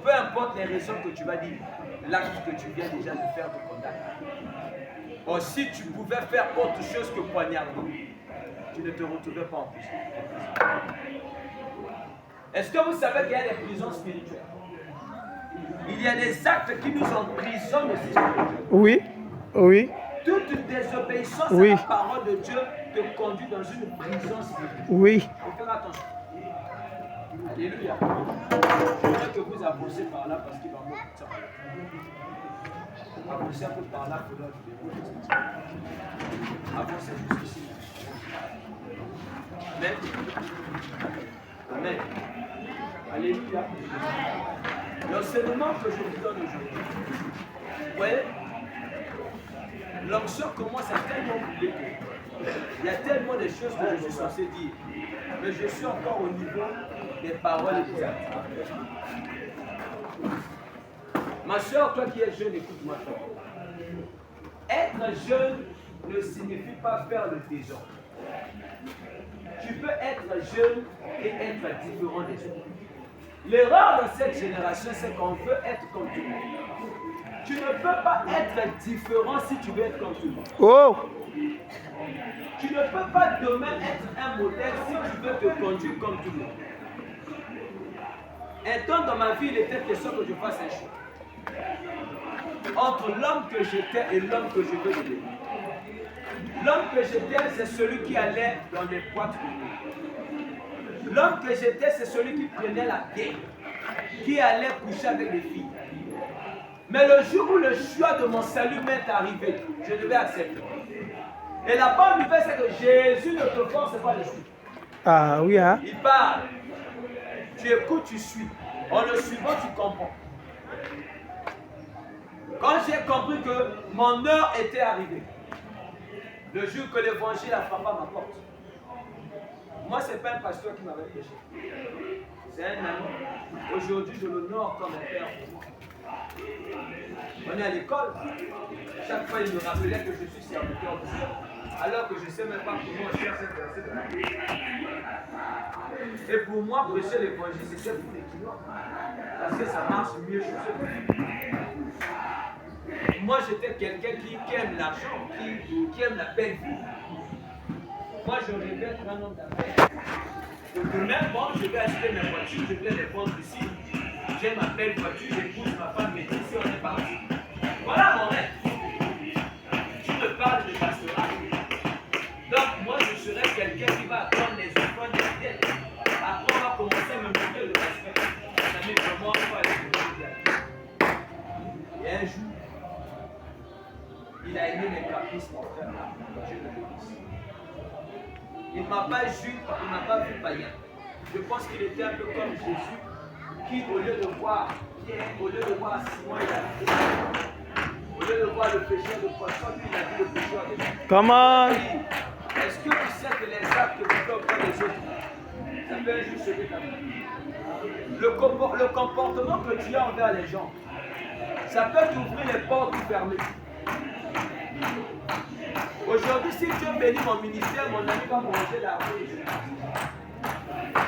Peu importe les raisons que tu vas dire, l'acte que tu viens déjà de faire te condamne. Or, si tu pouvais faire autre chose que poignarder, tu ne te retrouvais pas en prison. Est-ce que vous savez qu'il y a des prisons spirituelles? Il y a des actes qui nous emprisonnent aussi spirituellement. Oui, oui. Toute désobéissance à la parole de Dieu te conduit dans une prison spirituelle. Oui. Il faut faire attention. Alléluia. Je voudrais que vous avancez par là parce qu'il va manquer de temps. Avancez un peu par là pour l'autre. Avancez jusqu'ici. Amen. Amen. Alléluia. L'enseignement que je vous donne aujourd'hui, vous voyez, l'onction commence à tellement couper. Il y a tellement de choses que je suis censé dire, mais je suis encore au niveau des paroles et des actes. Ma soeur, toi qui es jeune, écoute-moi. Être jeune ne signifie pas faire le désordre. Tu peux être jeune et être différent des autres. L'erreur de cette génération, c'est qu'on veut être comme tout le monde. Tu ne peux pas être différent si tu veux être comme tout le monde. Oh! Tu ne peux pas demain être un modèle si tu veux te conduire comme tout le monde. Un temps dans ma vie, il était question que je fasse un choix entre l'homme que j'étais et l'homme que je veux devenir. L'homme que j'étais, c'est celui qui allait dans les boîtes de nuit. L'homme que j'étais, c'est celui qui prenait la bière, qui allait coucher avec les filles. Mais le jour où le choix de mon salut m'est arrivé, je devais accepter. Et la bonne nouvelle, c'est que Jésus ne te force pas le suivre. Ah oui, hein? Il parle. Tu écoutes, tu suis. En le suivant, tu comprends. Quand j'ai compris que mon heure était arrivée, le jour que l'évangile a frappé à ma porte, moi, ce n'est pas un pasteur qui m'avait prêché. C'est un ami. Aujourd'hui, je l'honore comme un père pour moi. On est à l'école. Chaque fois, il me rappelait que je suis serviteur de Dieu. Alors que je ne sais même pas comment on cherche cette verset de la Bible. Et pour moi, prêcher l'évangile, c'est ça pour les clients. Parce que ça marche mieux chez eux. Moi, j'étais quelqu'un qui aime l'argent, qui aime la belle vie. Moi, je rêvais être un homme d'affaires. Demain, bon, je vais acheter mes voitures, je vais les vendre ici. J'ai ma belle voiture, j'épouse ma femme, mais ici, on est parti. Voilà mon rêve. Tu me parles de pastorat. Donc, moi, je serai quelqu'un qui va apprendre les enfants de la tête. Après, on va commencer à me montrer le respect. Ça met vraiment pas les choses. Et un jour, il a aimé mes caprices, mon frère. Dieu le bénisse. Il ne m'a pas vu, il ne m'a pas vu païen. Je pense qu'il était un peu comme Jésus, qui au lieu de voir Simon, il a vu. Au lieu de voir le pécheur de poisson, lui, il a vu le pécheur de gens. Comment? Est-ce que tu sais que les actes que tu fais auprès des autres, ça peut un jour sauver ta vie? Le comportement que tu as envers les gens, ça peut t'ouvrir les portes fermées. Aujourd'hui, si Dieu bénit mon ministère, mon ami va manger la rue.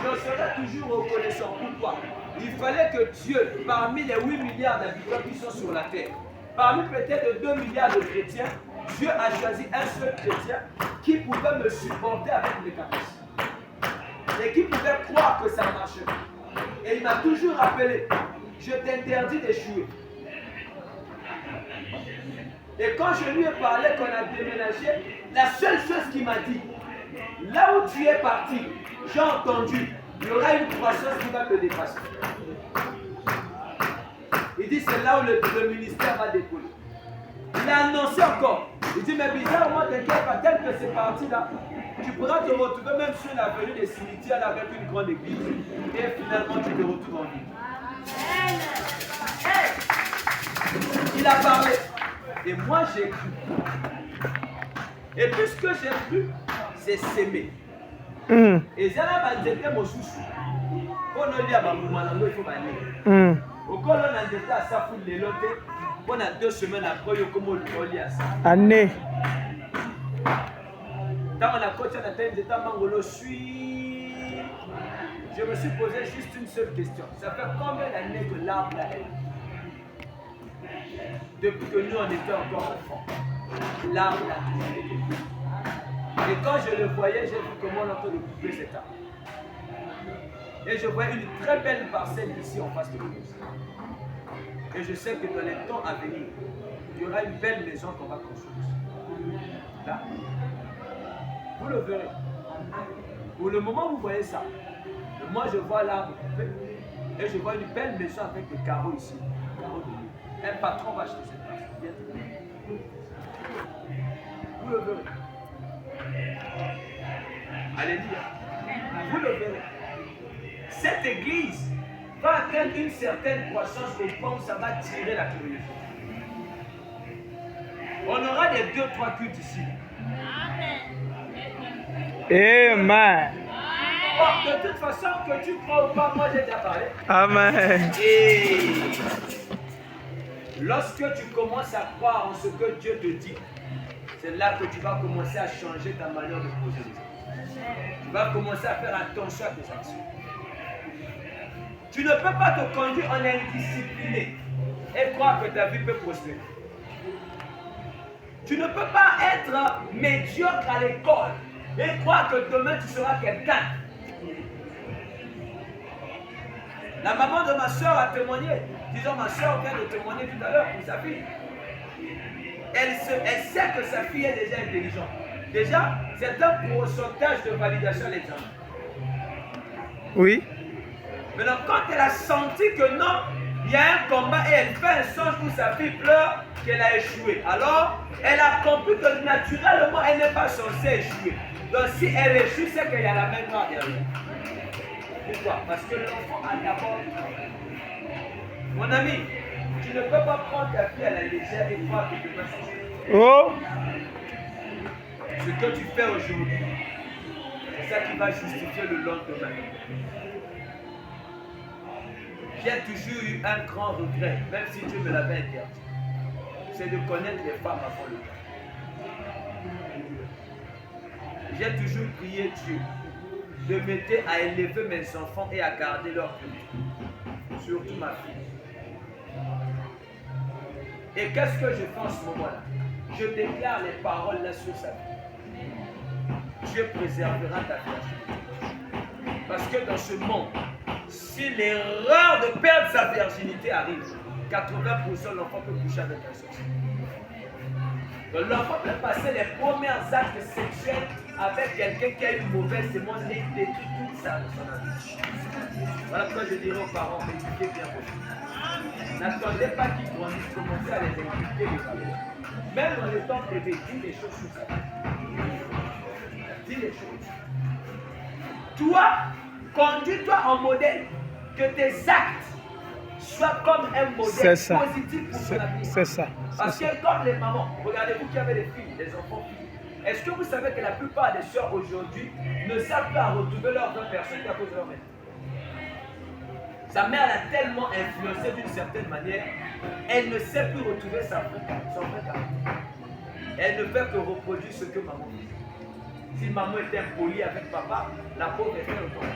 Je serai toujours reconnaissant. Pourquoi? Il fallait que Dieu, parmi les 8 milliards d'habitants qui sont sur la terre, parmi peut-être 2 milliards de chrétiens, Dieu a choisi un seul chrétien qui pouvait me supporter avec mes capacités. Et qui pouvait croire que ça marchait. Et il m'a toujours rappelé, je t'interdis d'échouer. Et quand je lui ai parlé qu'on a déménagé, la seule chose qu'il m'a dit, là où tu es parti, j'ai entendu, il y aura une croissance qui va te dépasser. Il dit c'est là où le ministère va décoller. Il a annoncé encore. Il dit mais bizarrement, t'inquiète pas, tel que c'est parti là, tu pourras te retrouver même sur l'avenue des cimetières là, avec une grande église. Et finalement tu te retrouves en vie. Hey! Il a parlé. Et moi j'ai cru. Et puis ce que j'ai cru, c'est s'aimer. Et c'est là que j'étais mon chouchou. Pour nous dire, il faut m'aller. Au col, on a été à sa foule de l'autre. Pendant 2 semaines après, il y a comme on lit à ça. Année. Quand on a coaché, on a été en Mangolo, je me suis posé juste une seule question. Ça fait combien d'années que l'arbre là est? Depuis que nous on était encore enfants. L'arbre là toujours été. Et quand je le voyais, j'ai vu comment on est en train de couper cet arbre. Et je voyais une très belle parcelle ici en face de nous. Et je sais que dans les temps à venir, il y aura une belle maison qu'on va construire. Là. Vous le verrez. Pour le moment, vous voyez ça. Et moi, je vois l'arbre coupé. Et je vois une belle maison avec des carreaux ici. Carreaux de lit. Un patron va acheter cette maison. Vous le verrez. Alléluia. Vous le verrez. Cette église va atteindre une certaine croissance au point où ça va tirer la curiosité. On aura des 2-3 cultes ici. Amen. Bon, de toute façon, que tu crois ou pas, moi j'ai déjà parlé. Amen. Et lorsque tu commences à croire en ce que Dieu te dit, c'est là que tu vas commencer à changer ta manière de poser les actes. Tu vas commencer à faire attention à tes actions. Tu ne peux pas te conduire en indiscipliné et croire que ta vie peut prospérer. Tu ne peux pas être médiocre à l'école et croire que demain tu seras quelqu'un. La maman de ma soeur a témoigné. Disons, ma soeur vient de témoigner tout à l'heure pour sa fille. Elle sait que sa fille est déjà intelligente. Déjà, c'est un pourcentage de validation à l'examen. Oui. Maintenant, quand elle a senti que non, il y a un combat et elle fait un songe où sa fille pleure, qu'elle a échoué. Alors, elle a compris que naturellement, elle n'est pas censée échouer. Donc, si elle échoue, c'est qu'il y a la main noire derrière. Pourquoi? Parce que l'enfant a d'abord. Mon ami, tu ne peux pas prendre ta fille à la légère et croire que demain c'est ça. Oh. Ce que tu fais aujourd'hui, c'est ça qui va justifier le lendemain. J'ai toujours eu un grand regret, même si Dieu me l'avait interdit. C'est de connaître les femmes avant le temps. J'ai toujours prié Dieu de m'aider à élever mes enfants et à garder leur culte. Surtout ma fille. Et qu'est-ce que je fais en ce moment-là? Je déclare les paroles là sur sa vie. Dieu préservera ta virginité. Parce que dans ce monde, si l'erreur de perdre sa virginité arrive, 80% de l'enfant peut coucher avec un sorcier. Donc l'enfant peut passer les premiers actes sexuels avec quelqu'un qui a une mauvaise sémence et détruit toute sa son vie. Voilà pourquoi je dirais aux parents, éduquez bien vos filles. N'attendez pas qu'ils grandissent, commencez à les inculquer les valeurs. Même dans les temps privés, dis les choses sur ça. Dis les choses. Toi, conduis-toi en modèle. Que tes actes soient comme un modèle positif pour ton avenir. C'est ça. Parce que comme les mamans, regardez-vous qui avez des filles, des enfants filles. Est-ce que vous savez que la plupart des sœurs aujourd'hui ne savent pas retrouver leur vraie personne à cause de leur mère? Sa mère l'a tellement influencée d'une certaine manière, elle ne sait plus retrouver son vrai caractère. Elle ne fait que reproduire ce que maman fait. Si maman était impolie avec papa, la pauvre était autant.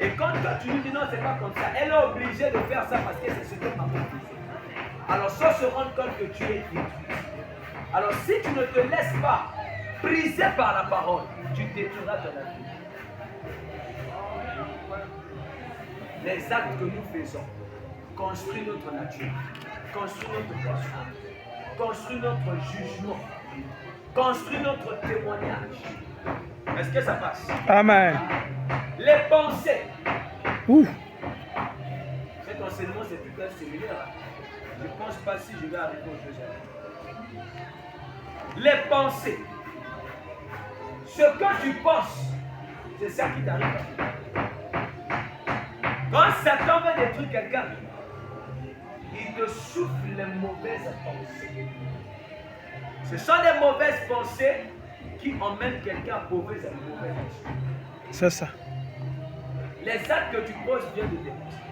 Et quand toi tu lui dis non, c'est pas comme ça, elle est obligée de faire ça parce que c'est ce que maman faisait. Alors sans se rendre compte que tu es détruit. Alors si tu ne te laisses pas briser par la parole, tu détruiras ton avenir. Les actes que nous faisons construisent notre nature, construisent notre passion, construisent notre jugement, construisent notre témoignage. Est-ce que ça passe? Amen. Les pensées. Ouh. Cet enseignement, c'est tout un séminaire. Je ne pense pas si je vais arriver au deuxième. Les pensées. Ce que tu penses, c'est ça qui t'arrive. Quand Satan veut détruire quelqu'un, il te souffle les mauvaises pensées. Ce sont les mauvaises pensées qui emmènent quelqu'un à mauvaise action. C'est ça. Les actes que tu poses viennent de tes pensées.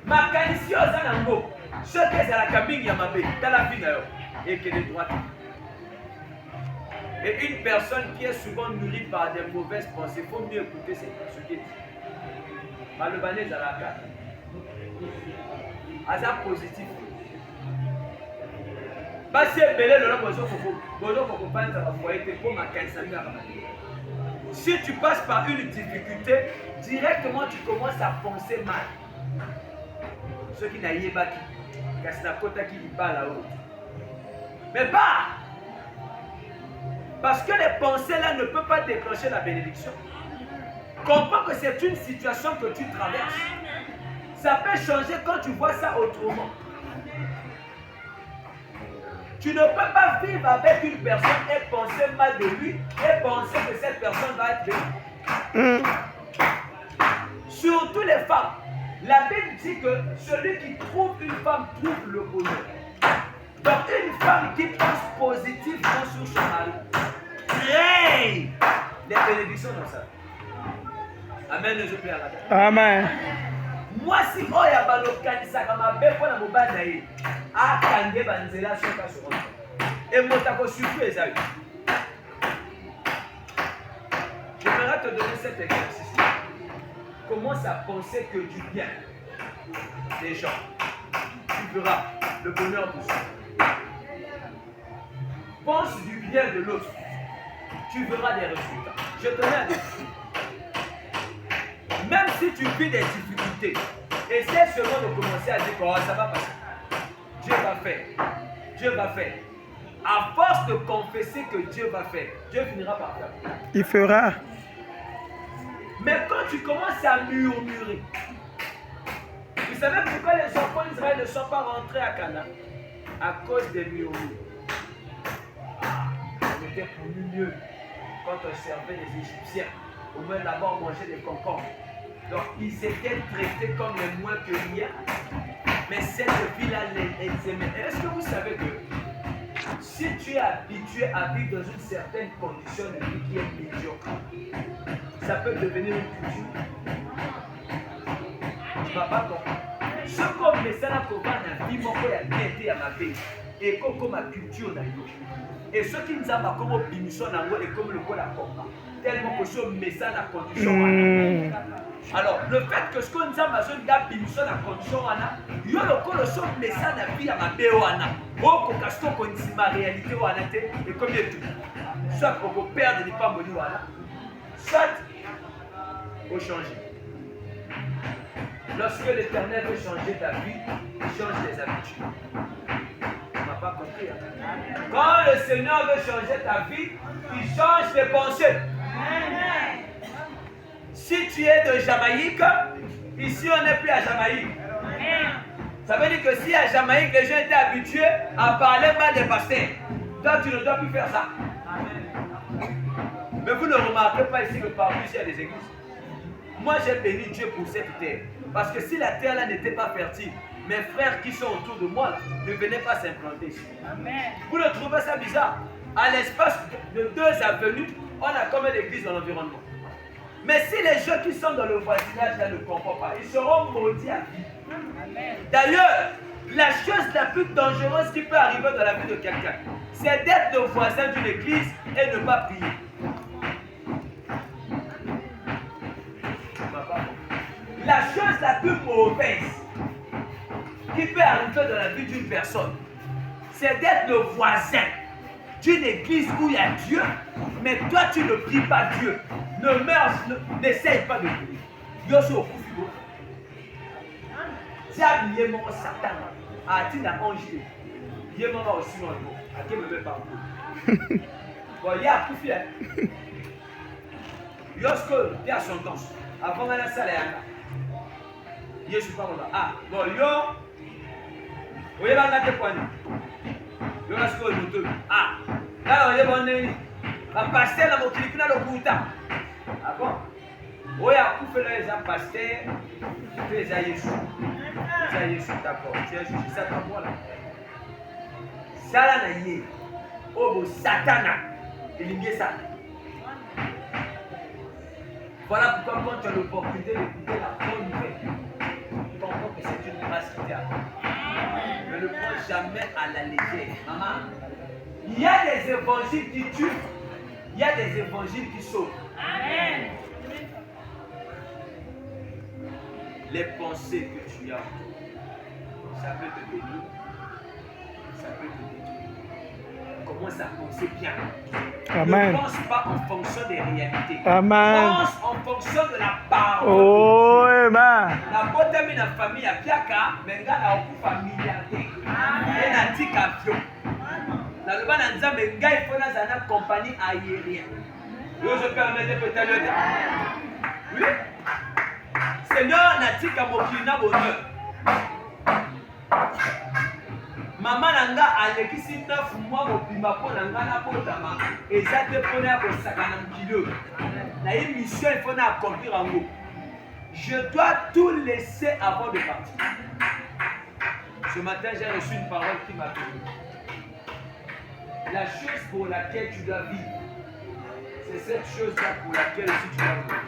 Makanisi oza nango, soki ezalaka mingi ya mabe, tala vie na yo, ekende droite. Et une personne qui est souvent nourrie par des mauvaises pensées, il faut mieux écouter ce qu'il dit. Malobane ezalaka. Aza positif. Basi ebele lelo bozo kopanza ba foyer te po makanisa mingi ya mabe. Si tu passes par une difficulté, directement tu commences à penser mal. Ceux qui n'aillent pas qui, kasi na kota qui parle là-haut. Mais pas! Parce que les pensées là ne peuvent pas déclencher la bénédiction. Comprends que c'est une situation que tu traverses. Ça peut changer quand tu vois ça autrement. Tu ne peux pas vivre avec une personne et penser mal de lui et penser que cette personne va être bénie. Surtout les femmes. La Bible dit que celui qui trouve une femme trouve le bonheur. Donc une femme qui pense positivement sur son mari crée des bénédictions dans ça. Amen, je prie à la terre. Amen. Moi si oya balokanisaka mabe mpona mobali na ye akange banzela soki asokoka emotako surtout ezali. J'aimerais te donner cet exercice. Commence à penser que du bien des gens. Tu verras le bonheur de ceux. Pense du bien de l'autre. Tu verras des résultats. Je te mets un défi. Même si tu vis des difficultés, essaie seulement de commencer à dire que oh, ça va passer. Dieu va faire. Dieu va faire. À force de confesser que Dieu va faire, Dieu finira par faire. Il fera. Mais quand tu commences à murmurer, vous savez pourquoi les enfants d'Israël ne sont pas rentrés à Canaan? À cause des murmures. On était pour nous mieux quand on servait les Égyptiens. Au moins là-bas on mangeait des concombres. Donc ils étaient traités comme les moins que rien. Mais cette vie-là les aimait. Est-ce que vous savez que si tu es habitué à vivre dans une certaine condition de vie qui est médiocre, ça peut devenir une culture. Tu vas pas comprendre. Ce qu'on met ça là pour voir la vie, mon frère, il a été à ma vie. Et comme ma culture n'a eu. Et ce qui nous a marqué comme opinion et comme le col à combat. Tellement que ce met ça dans la condition. Alors, le fait que ce qu'on nous a marqué dans la condition, il y a le col de met ça dans la vie à ma béoana. Au caston qu'on dit ma réalité ou et comme il tout. Soit pour perdre des pas moni soit pour changer. Lorsque l'Éternel veut changer ta vie, il change tes habitudes. Tu n'as pas compris. Hein? Quand le Seigneur veut changer ta vie, il change tes pensées. Si tu es de Jamaïque, ici on n'est plus à Jamaïque. Ça veut dire que si à Jamaïque, les gens étaient habitués à parler mal des pasteurs, toi tu ne dois plus faire ça. Mais vous ne remarquez pas ici que parmi il y a des églises. Moi j'ai béni Dieu pour cette terre. Parce que si la terre là n'était pas fertile, mes frères qui sont autour de moi là, ne venaient pas s'implanter ici. Amen. Vous ne trouvez ça bizarre? À l'espace de 2 avenues, on a comme une église dans l'environnement. Mais si les gens qui sont dans le voisinage là ne comprennent pas, ils seront maudits à vie. D'ailleurs, la chose la plus dangereuse qui peut arriver dans la vie de quelqu'un, c'est d'être le voisin d'une église et ne pas prier. La chose la plus mauvaise qui peut arriver dans la vie d'une personne, c'est d'être le voisin d'une église où il y a Dieu, mais toi tu ne pries pas Dieu. N'essaye pas de prier. Yo suis au coup. Si habillé mon Satan, a-t-il la ange? Il est aussi mon nom. À qui me met pas. Bon, il y a tout fait. Yosko, il y a son temps. Avant la salle, je suis pas là. Ah, bon, yo, vous avez un point. Yo, là, c'est le moteur. Ah, là, vous avez un pasteur dans mon clic, là, le bouton. Ah bon? Oui, à coup, les gens pasteur, les aïeux. Les aïeux, d'accord. Tu as jugé ça comme moi, là. Ça, là, naïe. Oh, Satana. Il y a ça. Voilà pourquoi quand tu as l'opportunité d'écouter la bonne nouvelle, tu comprends que c'est une grâce qui t'est accordée. Ne le prends jamais à la légère. Maman, il y a des évangiles qui tuent, il y a des évangiles qui sauvent. Amen. Les pensées que tu as, ça peut te bénir, ça peut te détruire. Commence à penser bien. Amen. Ne pense pas en fonction des réalités. Amen. Pense en fonction de la parole. Oh, amen. La beauté de la famille à Piaka, mais regarde la famille à Piaka. Et la tique avion. La loi n'a pas dit, mais il faut une compagnie aérienne. Je permets peut-être le dire. Oui. Seigneur n'a tique à Mokina bonheur. Maman nanga alekisi 9 mois mobimba mpo na nga nabotama eza te mpona ya kosakana mokili na ye mission il faut na accomplir yango. Je dois tout laisser avant de partir. Ce matin j'ai reçu une parole qui m'a donné. La chose pour laquelle tu dois vivre, c'est cette chose-là pour laquelle aussi tu dois vivre.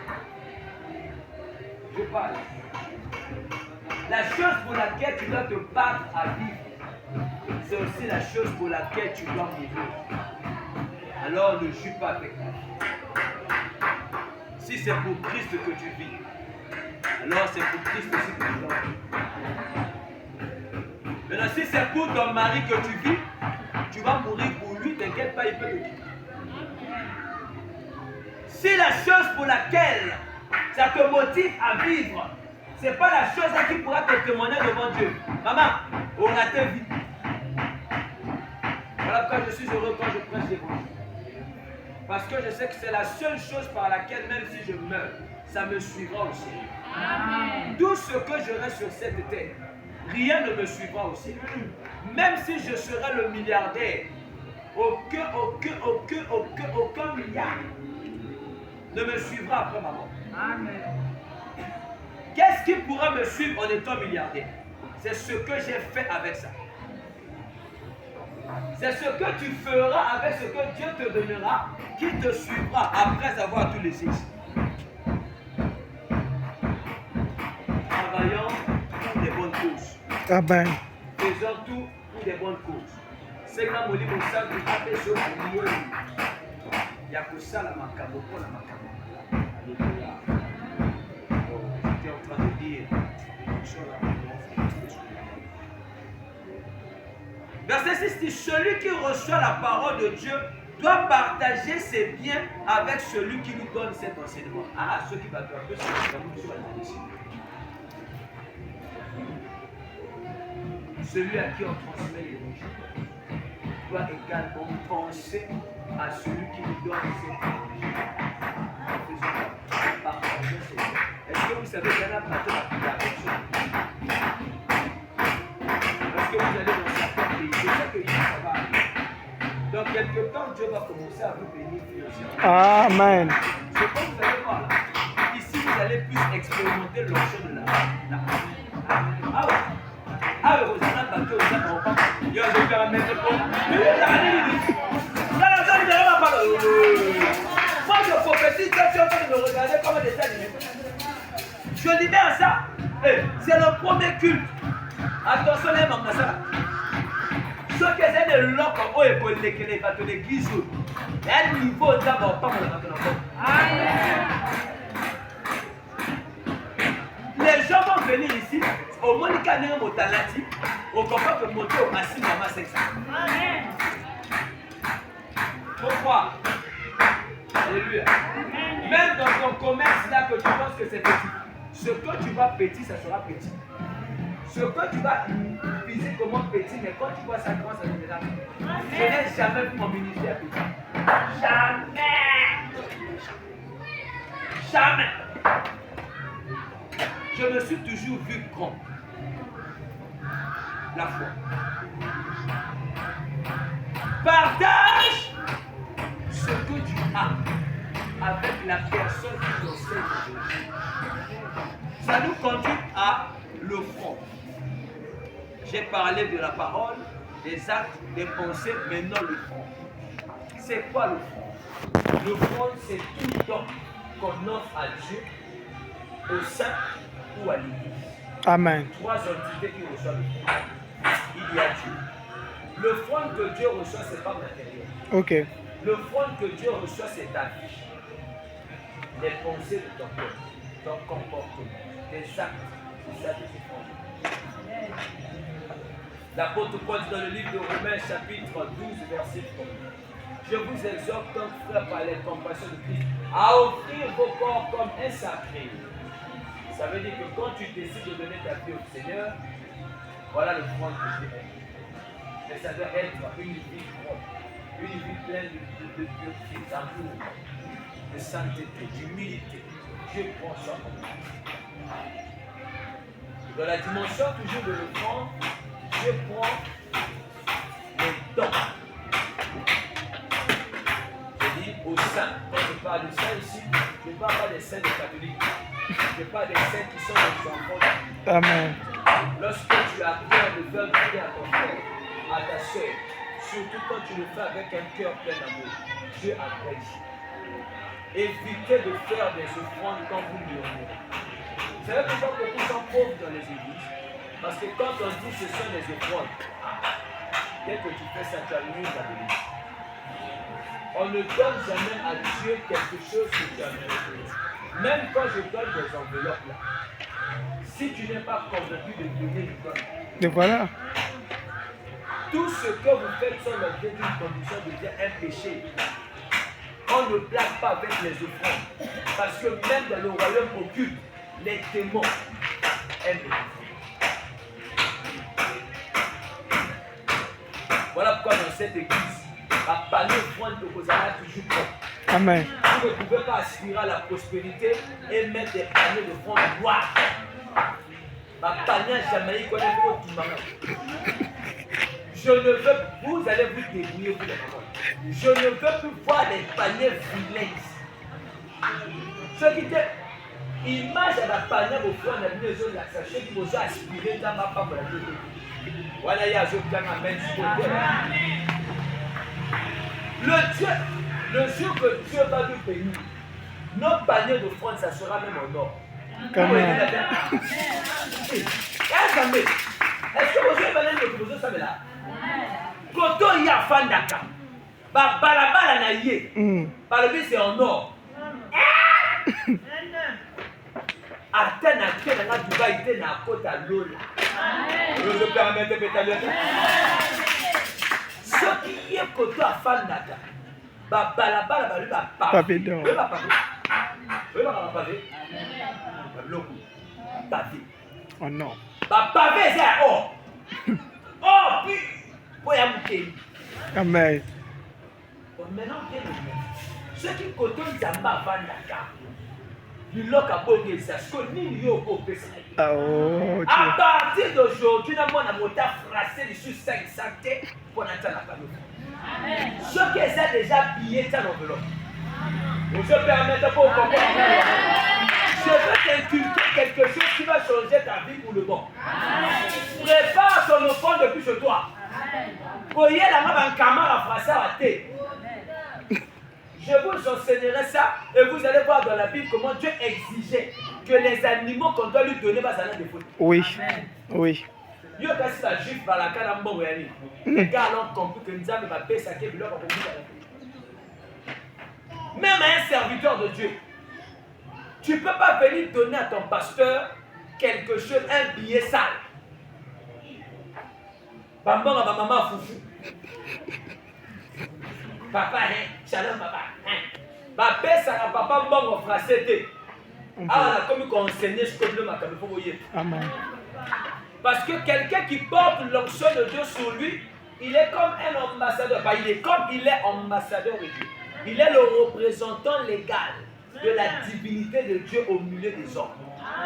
Je parle. La chose pour laquelle tu dois te battre à vivre, c'est aussi la chose pour laquelle tu dois mourir. Alors ne joue pas avec moi. Si c'est pour Christ que tu vis, alors c'est pour Christ aussi que tu dois vivre. Maintenant, si c'est pour ton mari que tu vis, tu vas mourir pour lui, t'inquiète pas, il peut te quitter. Si la chose pour laquelle ça te motive à vivre, c'est pas la chose qui pourra te témoigner devant Dieu. Maman, on a ta vie. Voilà pourquoi je suis heureux quand je prêche l'évangile. Parce que je sais que c'est la seule chose par laquelle, même si je meurs, ça me suivra au ciel. Amen. Tout ce que j'aurai sur cette terre, rien ne me suivra au ciel. Même si je serai le milliardaire, aucun milliard ne me suivra après ma mort. Amen. Qu'est-ce qui pourra me suivre en étant milliardaire? C'est ce que j'ai fait avec ça. C'est ce que tu feras avec ce que Dieu te donnera, qui te suivra après avoir tout laissé ici. Travaillons pour des bonnes causes. Amen. Faisons tout pour des bonnes causes. C'est que mon livre ça du APSO il y a que ça la macabre pour la macabre. Alléluia. J'étais en train de dire Verset 6 dit, celui qui reçoit la parole de Dieu doit partager ses biens avec celui qui lui donne cet enseignement. Ah, ceux qui battent un peu sur la ici. Celui à qui on transmet l'évangile doit également penser à celui qui lui donne cet évangile. Partager ses biens. Est-ce que vous savez qu'il y en a pas de la personne? Est-ce que vous allez dans certains pays? Je sais que ça va arriver. Dans quelques temps, Dieu va commencer à vous bénir financièrement. Amen. Ce que vous allez voir là, ici vous allez plus expérimenter l'onction de la Ah ouais. Ah ouais, vous avez un bateau, vous avez un repas. Il y a un paramètre pour. Moi je prophétise que tu es en train de me regarder comme des animés. Je libère ça. C'est le premier culte. Attention les mamans ça. Ceux qui essaient de l'occuper, oh et pour les bateaux d'église, il y a un niveau d'abord pas pour les bateaux d'abord. Les gens vont venir ici, au Monica Néo Motalati, au combat que monter au Massi Mama 500. Pourquoi? Alléluia. Même dans ton commerce là que tu penses que c'est petit, ce que tu vas petit, ça sera petit. Ce que tu vas physique comment petit, mais quand tu vois ça, comment ça devient là. Je n'ai jamais vu mon ministère petit. Jamais. Jamais. Je me suis toujours vu grand. La foi. Partage ce que tu as avec la personne qui t'enseigne aujourd'hui. Ça nous conduit à l'offrande. J'ai parlé de la parole, des actes, des pensées, maintenant l'offrande. C'est quoi l'offrande? L'offrande, c'est tout don qu'on offre à Dieu, au saint ou à l'église. Amen. Trois entités qui reçoivent l'offrande. Il y a Dieu. L'offrande que Dieu reçoit, ce n'est pas matériel. Ok. L'offrande que Dieu reçoit, c'est ta vie. Les pensées de ton cœur, ton comportement, tes actes, c'est ça des offrandes. L'apôtre Paul dit dans le livre de Romains, chapitre 12, verset 1. Je vous exhorte donc, frères, par les compassions de Christ, à offrir vos corps comme un sacrifice. Ça veut dire que quand tu décides de donner ta vie au Seigneur, voilà l'offrande que Dieu aime. Mais ça doit être une vie propre, une vie pleine de pureté, d'amour, de sainteté, d'humilité. Dieu prend soin de nous. Dans la dimension toujours de l'offrande, Dieu prend les dons. Je dis au sein. Quand je parle de saints ici, je ne parle pas des saints des catholiques. Je parle des saints qui sont des enfants. Amen. Lorsque tu as peur de faire du bien à ton frère, à ta soeur, surtout quand tu le fais avec un cœur plein d'amour, Dieu apprécie. Évitez de faire des offrandes quand vous murmurez. Vous savez pourquoi beaucoup sont pauvres dans les églises? Parce que quand on dit que ce sont des offrandes, dès que tu fais ça, tu as mis à l'église. On ne donne jamais à Dieu quelque chose que tu as mérité. Même quand je donne des enveloppes là, si tu n'es pas convaincu de donner, je donne. Et voilà. Tout ce que vous faites sans l'objet d'une condition devient un péché. On ne blague pas avec les offrandes. Parce que même dans le royaume occulte, les démons aiment les offrandes. Voilà pourquoi dans cette église, la panier offrande de Hosanna toujours propre. Amen. Vous ne pouvez pas aspirer à la prospérité et mettre des paniers de fonds noirs. Ma panier Jamaïque, on est pour tout le monde. Je ne veux, vous allez vous débrouiller pour les mamans. Je ne veux plus voir des paniers vilains. Ce qui était image à la panier au fond de la maison, sachez qu'il faut aspirer dans ma femme. Voilà, il y a un jour qui a amen. Le jour que Dieu va nous bénir, nos paniers d'offrande, ça sera même en or. Amen. Est-ce que vous avez parlé de vous savez là? Quand il y a Fandaka, balabala na yé, balabé c'est en or. Atteindre à quel endroit Dubaï était à côte à Lola. Je me permets de pétaler. Ce qui est côté à Fandaka, balabala, balabala, Pavé d'or. Pavé. Oh non. Pavé, c'est or. Oh, puis, pour y aller. Amen. Maintenant, ceux qui côtoient Zamba Vandaka, ils l'ont capté, ça ce que nous y avons fait. Oh, À partir d'aujourd'hui, nous avons un motard français sur 500 pour entrer la famille. Ceux qui sont déjà pillés dans l'enveloppe. Je peux permettre de comprendre. Je veux t'inculquer quelque chose qui va changer ta vie pour le bon. Prépare ton offrande depuis chez toi. Voyez la main en caméra français à thé. Je vous enseignerai ça et vous allez voir dans la Bible comment Dieu exigeait que les animaux qu'on doit lui donner va s'en défaut. oui. Oui. Yo kasi la juif balaka na mbongo ya nini. Les gars ont compris que Nzambe va payer sa kébilo pour pouvoir. Même à un serviteur de Dieu, tu ne peux pas venir donner à ton pasteur quelque chose, un billet sale. Bambon à ma maman foufou. Papa, hein, shalom papa. Papa, ça n'a pas bon français. Ah, on a comme qu'on enseignait ce que le matin, il faut voyer. Amen. Parce que quelqu'un qui porte l'onction de Dieu sur lui, il est comme un ambassadeur. Bah, il est ambassadeur de Dieu. Il est le représentant légal de la divinité de Dieu au milieu des hommes.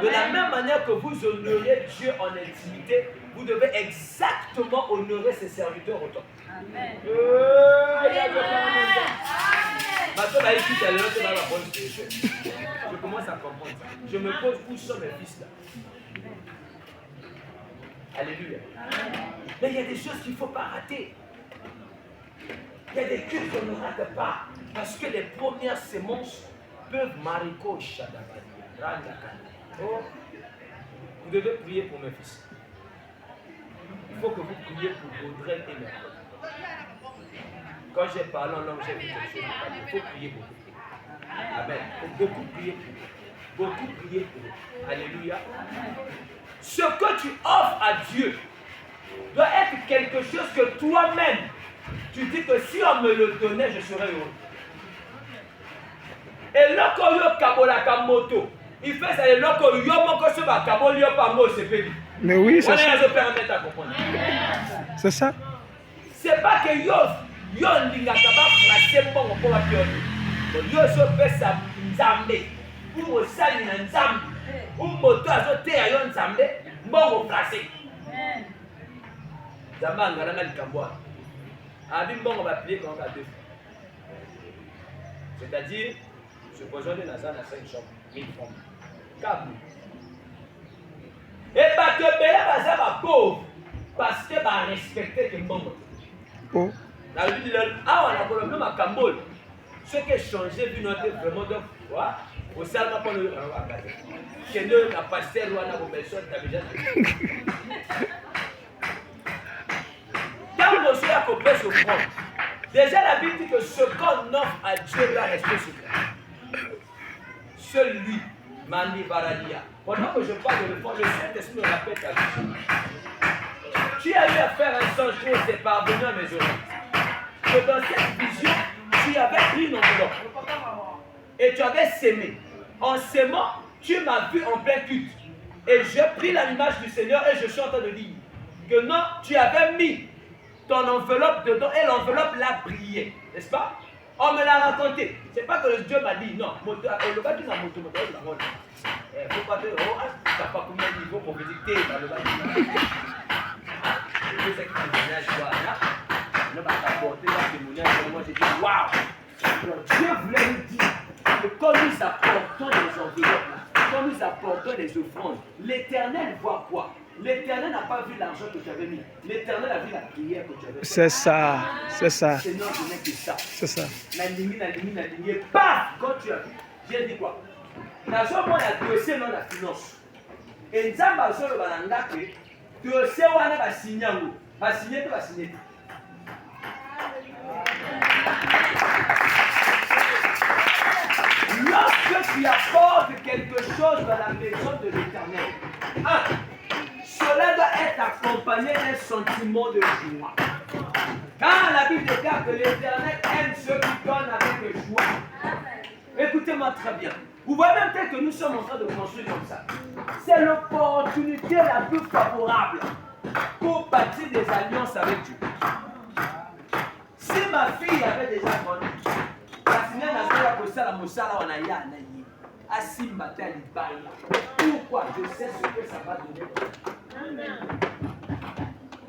De la même manière que vous honorez Dieu en intimité, vous devez exactement honorer ses serviteurs autant. Amen. Je commence à comprendre ça. Je me pose où sont mes fils là. Alléluia. Mais il y a des choses qu'il ne faut pas rater. Il y a des cultes qu'on ne rate pas. Parce que les premières semences peuvent marico shadabadi. Oh, vous devez prier pour mes fils. Il faut que vous priez pour Audrey et Mercredi. Quand j'ai parlé en langue, j'ai vu quelque chose. Il faut prier beaucoup. Amen. Il faut beaucoup prier pour eux. Beaucoup prier pour eux. Alléluia. Ce que tu offres à Dieu doit être quelque chose que toi-même, tu dis que si on me le donnait, je serais heureux. Et lorsqu'on y a kabolaka moto, il fait ça, et lorsqu'on y a mon se va kabol y a pas mot, c'est pénible. Mais oui, c'est ça. C'est ça. C'est pas que yo linga kaba fracé bon pour la piole. Yo se fait ça nzambe. Ou au sali na nzambe. Ou moto azote ya yo nzambe, bon fracé. Zamba ngana likamboa. Abi bon va plier quand on va deux. C'est-à-dire supposons que Nazan a 5 chambres, 1000 francs. Câble. Et bah que Béla va être pauvre parce que va respecter que bon. Oh. Dans le but de ah on a problème à Cambodge. Ce qui a changé vu notre vraiment de quoi au salon pour le que nous n'a pas passé loin à vos personnes déjà. Quand vous soyez à couper ce front, déjà la Bible dit que ce qu'on offre à Dieu doit rester secret. Celui, Mani Varadia. Pendant que je parle de le fond, le Saint-Esprit me rappelle ta vie. Tu as eu à faire un songe où c'est parvenu à mes oreilles. Que dans cette vision, tu avais pris une enveloppe et tu avais sémé. En sémant, tu m'as vu en plein culte. Et j'ai pris l'image du Seigneur et je suis en train de dire que non, tu avais mis ton enveloppe dedans et l'enveloppe l'a brillé. N'est-ce pas? On me l'a raconté. C'est pas que Dieu m'a dit non. Le gars qui n'a moto, il faut pas dire, oh, tu n'as pas combien de niveaux pour méditer dans le bas. Je sais que tu témoignage, là. On va t'apporter un témoignage. Moi, j'ai dit, waouh! Dieu voulait nous dire que quand nous apportons des enveloppes, quand nous apportons des offrandes, l'Éternel voit quoi? L'Éternel n'a pas vu l'argent que tu avais mis. L'Éternel a vu la prière que tu avais faite. C'est ça, c'est ça. Seigneur, je n'ai que ça. C'est ça. La ligne, paf! Quand tu as vu, j'ai dit quoi? Nazo moi la dossier non la finance. Et Nzamba solo balanga que dossier wana ba signer ba signer. Lorsque tu apportes quelque chose dans la maison de l'Éternel, cela doit être accompagné d'un sentiment de joie. Quand la Bible déclare que l'Éternel aime ceux qui donnent avec joie. Écoutez-moi très bien. Vous voyez même peut-être que nous sommes en train de construire comme ça. C'est l'opportunité la plus favorable pour bâtir des alliances avec Dieu. Si ma fille avait déjà grandi, la signale n'a pas posé la moussala en aïe à naïe. Assis matin à l'Ibaïa. Pourquoi? Je sais ce que ça va donner.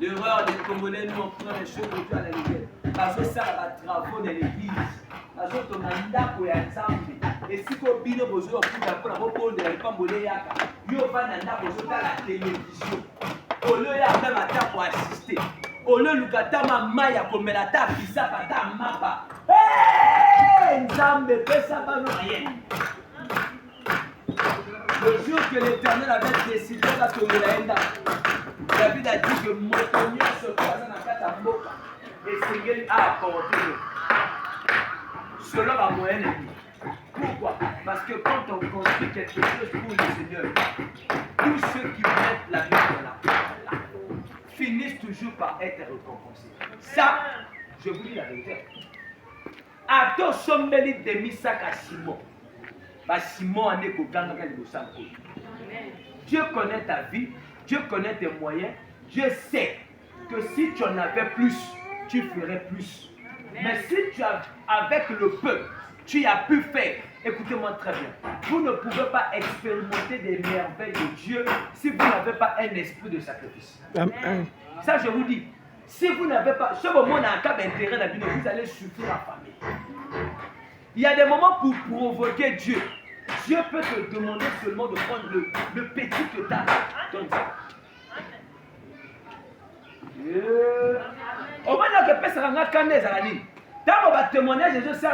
L'erreur des Congolais, nous on prend les choses de Dieu à la rigueur. Parce que ça va travaux dans l'église. Parce que ton mandat pour y ensemble. Et si vous avez besoin de vous répondre à vous va à la télévision. Au lieu de même à pour assister. Au lieu de faire maya comme la table, qui s'appelle mapa. Hé! Nzambe, ça va nous rien. Le jour que l'Éternel avait décidé de tourner la haine, David a dit que Motonia se croise dans la carte à Moka. Et Seigneur a apporté. Cela va moyen. Pourquoi? Parce que quand on construit quelque chose pour le Seigneur, tous ceux qui mettent la main dans la parole finissent toujours par être récompensés. Ça, je vous dis la vérité. Ato sombeli de misaka Simon. Simon a né Dieu connaît ta vie Dieu connaît tes moyens. Dieu sait que si tu en avais plus, tu ferais plus. Mais si tu as, avec le peu, tu as pu faire, écoutez-moi très bien, vous ne pouvez pas expérimenter des merveilles de Dieu si vous n'avez pas un esprit de sacrifice. Amen. Ça, je vous dis, si vous n'avez pas, ce moment n'a qu'à d'intérêt dans la vie, vous allez souffrir affamé. Il y a des moments pour provoquer Dieu. Dieu peut te demander seulement de prendre le petit que tu as. Donne ça. Au moins, il y a des personnes qui ont des témoignage, je sais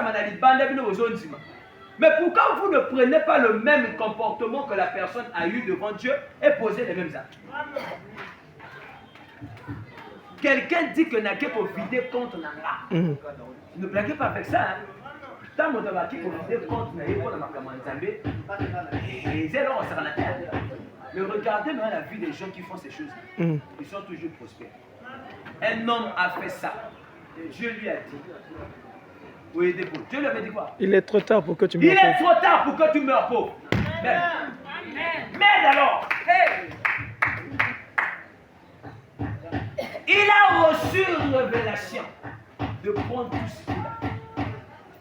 mais pourquoi vous ne prenez pas le même comportement que la personne a eu devant Dieu et posez les mêmes actes? Quelqu'un dit que n'a qu'à pour vider contre Nanga. Ne blaguez pas avec ça. Tant que vous avez pour vider contre Nanga, mais regardez maintenant la vie des gens qui font ces choses. Ils sont toujours prospères. Un homme a fait ça. Dieu lui a dit. Oui, Dieu lui avait dit quoi? Il est trop tard pour que tu meurs pauvre. Il est trop tard pour que tu meurs pauvre. Mais alors, il a reçu une révélation de prendre tout ce qu'il a fait.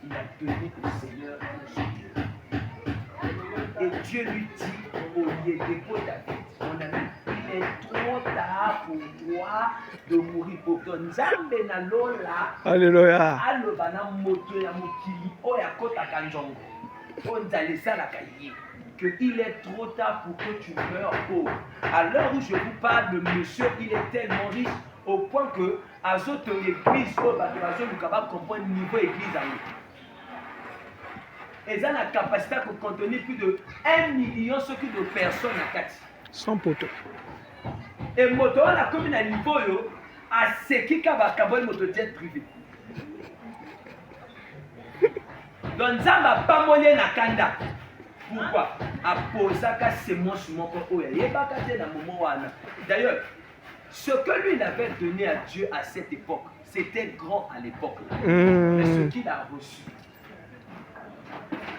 Il a donné au Seigneur son Dieu. Et Dieu lui dit, au lieu de David, mon ami, il est trop tard pour toi de mourir pour toi. Nzambe na lola. Alléluia. Aloba na moto ya mokili oya kota kanjongo. Onzale sala kaye. Que il est trop tard pour que tu meurs pauvre. À l'heure où je vous parle, le monsieur, il est tellement riche au point que azote l'église au bâtiment nous capable comprendre le niveau église à nous. Ils ont la capacité de contenir plus de 1 million de personnes à 4. Sans poteau. Et moto la commune à niveau à ce qui va caboler motojet privé. Donc ça va pas monnaie na kanda. Pourquoi? À poser qu'à sémence mon corps. Il y a pas qu'à dans moment wana. D'ailleurs, ce que lui il avait donné à Dieu à cette époque, c'était grand à l'époque. Mais ce qu'il a reçu.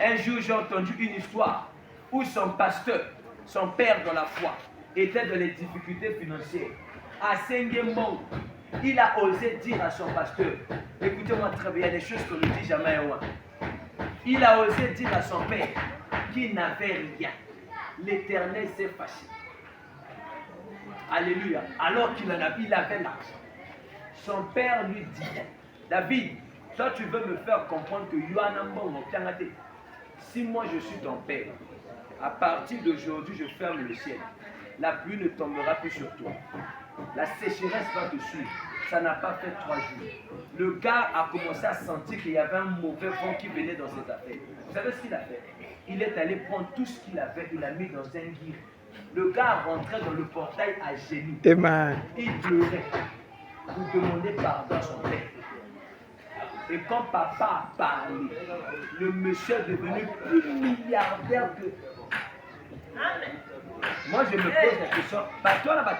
Un jour, j'ai entendu une histoire où son pasteur, son père dans la foi, était dans les difficultés financières. À Saint-Guémon, il a osé dire à son pasteur, écoutez-moi très bien, il y a des choses qu'on ne dit jamais à moi. Il a osé dire à son père qu'il n'avait rien. L'Éternel s'est fâché. Alléluia. Alors qu'il en avait, il avait l'argent. Son père lui dit, David, toi tu veux me faire comprendre que Yohanambon, si moi je suis ton père, à partir d'aujourd'hui je ferme le ciel. La pluie ne tombera plus sur toi. La sécheresse va te suivre. Ça n'a pas fait 3 jours. Le gars a commencé à sentir qu'il y avait un mauvais vent qui venait dans cette affaire. Vous savez ce qu'il a fait? Il est allé prendre tout ce qu'il avait, il l'a mis dans un guide. Le gars rentrait dans le portail à genoux. Amen. Il pleurait pour demander pardon à son père. Et quand papa a parlé, le monsieur est devenu plus milliardaire que... Moi je me pose la question, toi là,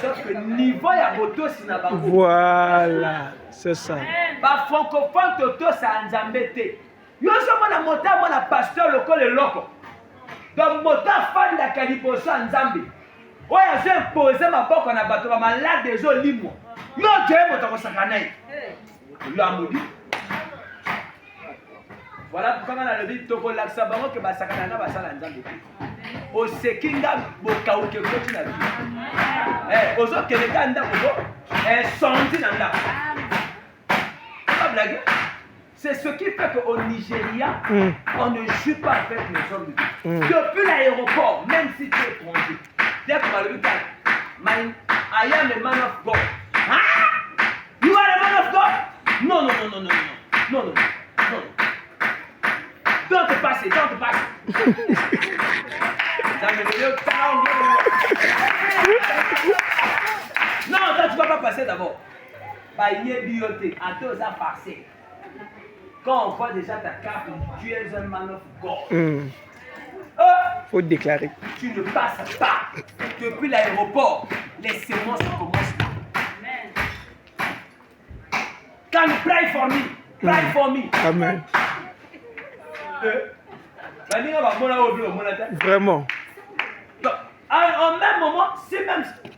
sauf que niveau ya moto sina bango. Voilà, c'est ça. Ba francophone toto sa nzambe te. Yo so mona mota mona pasteur lokole loko. Donc mota fan la kaliposo nzambe. Oya je imposer maboko na bato ba malade ezo limwa. Yo je moto ko sakana yi. Yo amodi. Voilà pourquoi on a le dit toko laksa bango ke ba sakana na ba sala nzambe te. Au sekinga bokauke koti na vie. Ozo keleka nda bobo senti na nda. Pas blague. C'est ce qui fait qu'au Nigeria, on ne joue pas avec les hommes de Dieu. Depuis l'aéroport, même si tu es étranger, dès qu'on va le dire, I am a man of God. Ah? You are a man of God? Non, non, non, non, non, non, non, non, non. Don't te passer, don't te passer. Non, toi tu ne vas pas passer d'abord. Bah, il est bioté, à deux ans passé. Quand on voit déjà ta carte, tu es un man of God. Faut déclarer. Tu ne passes pas. Depuis l'aéroport, les séances commencent là. Can you pray for me? Pray for me. Amen. Vraiment. Donc, en même moment,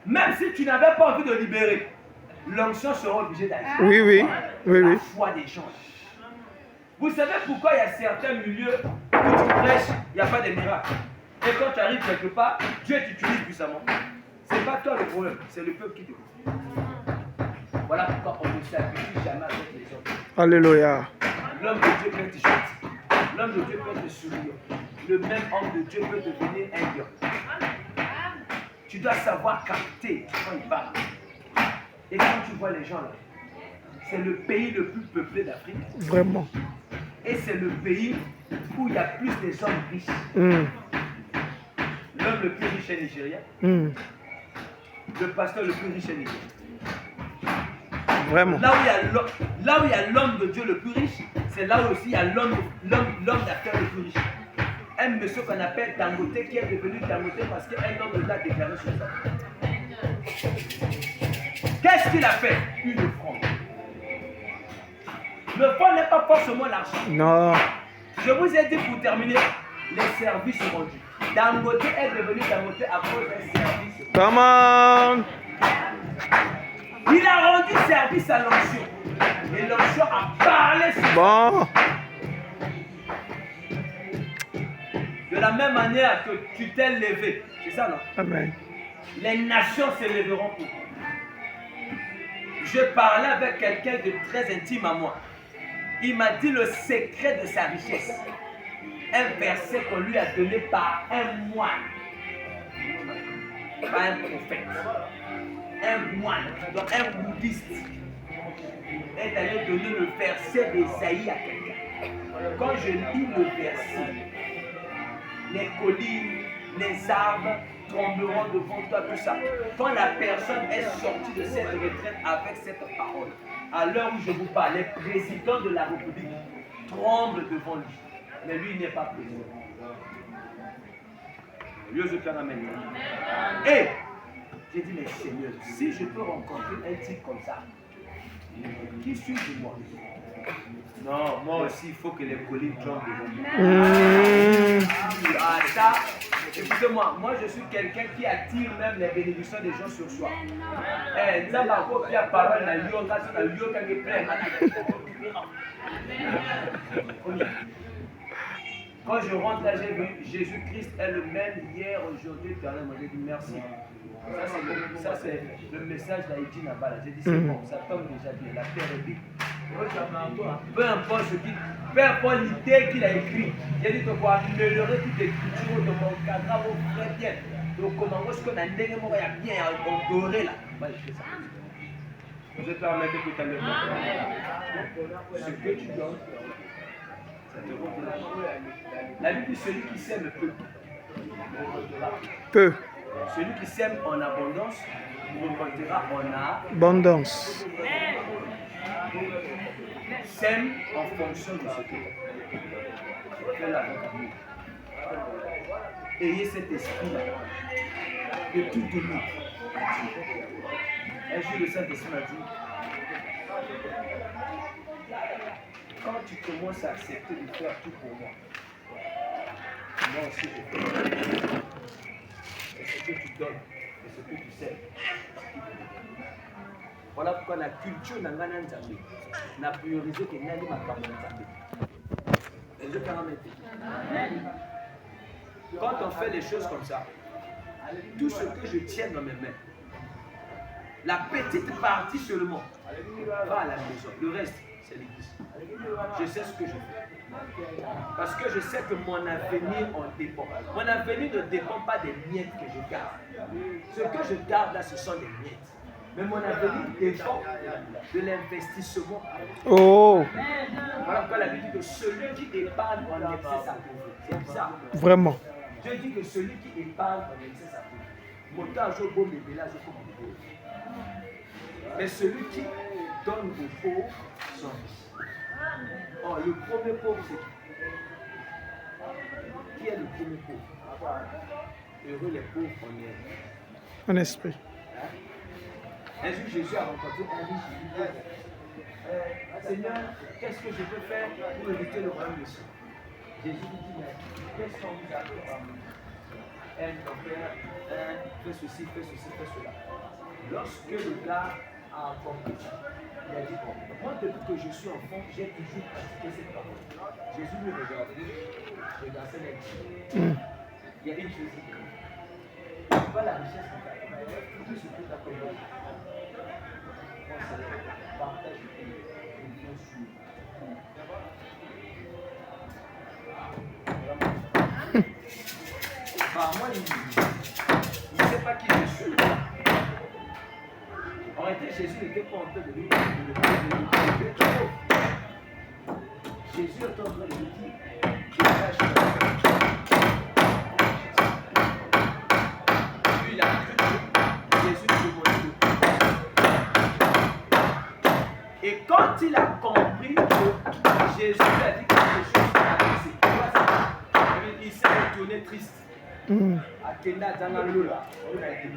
même si tu n'avais pas envie de libérer, l'onction sera obligée d'agir. Oui, oui. Oui, La oui. foi des gens. Vous savez pourquoi il y a certains milieux où tu prêches, il n'y a pas de miracles. Et quand tu arrives quelque part, Dieu t'utilise puissamment. Ce n'est pas toi le problème, c'est le peuple qui te dit. Voilà pourquoi on ne s'habitue jamais avec les autres. Alléluia. L'homme de Dieu peut être gentil. L'homme de Dieu peut être souriant. Le même homme de Dieu peut devenir un lion. Tu dois savoir capter quand il parle. Et quand tu vois les gens là, c'est le pays le plus peuplé d'Afrique. Vraiment. Et c'est le pays où il y a plus des hommes riches. Mm. L'homme le plus riche est nigérien. Mm. Le pasteur le plus riche est nigérien. Vraiment. Là où il y a l'homme de Dieu le plus riche, c'est là où aussi il y a l'homme d'affaires le plus riche. Un monsieur qu'on appelle Dangote qui est devenu Dangote parce qu'un homme l'a déclaré sur ça. Qu'est-ce qu'il a fait? Une offrande. Le fonds n'est pas forcément l'argent. Non. Je vous ai dit pour terminer, les services rendus. Dangote est devenu Dangote à cause d'un service. Come on. Il a rendu service à l'onction. Et l'onction a parlé sur ça. Bon. De la même manière que tu t'es levé. C'est ça, non? Amen. Les nations se lèveront pour toi. Je parlais avec quelqu'un de très intime à moi. Il m'a dit le secret de sa richesse. Un verset qu'on lui a donné par un moine. Pas un prophète. Un moine, donc un bouddhiste, est allé donner le verset d'Ésaïe à quelqu'un. Quand je lis le verset, les collines, les arbres trembleront devant toi, tout ça. Quand la personne est sortie de cette retraite avec cette parole, à l'heure où je vous parle, les présidents de la République tremblent devant lui. Mais lui, il n'est pas président. Dieu se fait amen. Et j'ai dit, mais Seigneur, si je peux rencontrer un type comme ça, qui suis-je moi? Non, moi aussi, il faut que les collines tombent devant moi. Ah, ça, écoutez-moi, moi je suis quelqu'un qui attire même les bénédictions des gens sur soi. Eh, ça va pas faire parole dans le yoga, c'est dans le yoga qui est plein. Quand je rentre là, j'ai vu Jésus-Christ est le même hier, aujourd'hui, éternellement. J'ai dit merci. Ça, c'est le message d'Haïti Nabala. J'ai dit, c'est bon, ça tombe déjà bien, la terre est vide. Peu importe l'idée qu'il a écrit, j'ai dit, tu dois améliorer toute l'écriture de mon cadre, mon frère bien. Donc, comment est-ce qu'on a un bien doré là? Moi, je fais ça. Je te remettre tout à l'heure. Ce que tu donnes, ça te reviendra. La Bible dit, celui qui sème Peu. Celui qui sème en abondance, récoltera en Abondance. Sème en fonction de ce que tu fais. Ayez cet esprit-là de tout donner à Dieu. Un jour, le Saint-Esprit m'a dit, quand tu commences à accepter de faire tout pour moi, moi aussi je fais. Et ce que tu donnes, et ce que tu sais. Voilà pourquoi la culture n'a pas d'Anzambé. N'a priorisé que n'a pas d'Anzambé. Et je peux quand on fait les choses comme ça, tout ce que je tiens dans mes mains, la petite partie seulement va à la maison. Le reste, c'est l'église. Je sais ce que je fais. Parce que je sais que mon avenir en dépend. Mon avenir ne dépend pas des miettes que je garde. Ce que je garde là, ce sont des miettes. Mais mon avenir dépend de l'investissement. Oh. Voilà pourquoi la Bible dit que celui qui épargne en excès sa pauvreté. C'est bizarre. Vraiment. Dieu dit que celui qui épargne en excès sa pauvreté. Montant je beau mes villages comme des pauvres. Mais celui qui donne aux pauvres son vie. Oh, le premier pauvre, c'est qui? Qui est le premier pauvre? Heureux les pauvres en En esprit. Un jour, Jésus a rencontré un riche. Il dit, Seigneur, qu'est-ce que je peux faire pour éviter le royaume des cieux? Jésus lui dit, mais qu'est-ce qu'on vous a fait? Aime ton père, fais ceci, fais ceci, fais cela. Lorsque le gars a compris ça, il a dit, bon, moi depuis que je suis enfant, j'ai toujours pratiqué cette parole. Jésus lui regardait les. Il y a une chose qui c'est pas la richesse de ta vie, tout ce que tu as connu. On se partage et bien sûr. Bah, moi, il ne sait pas qui je suis. En réalité, Jésus n'était pas en train de lui dire. Jésus est en train de lui dire. Lui, il a cru Jésus lui demandait. Et quand il a compris que Jésus lui a dit quelque chose, il s'est retourné triste. Akenda dans l'eau-là, on a été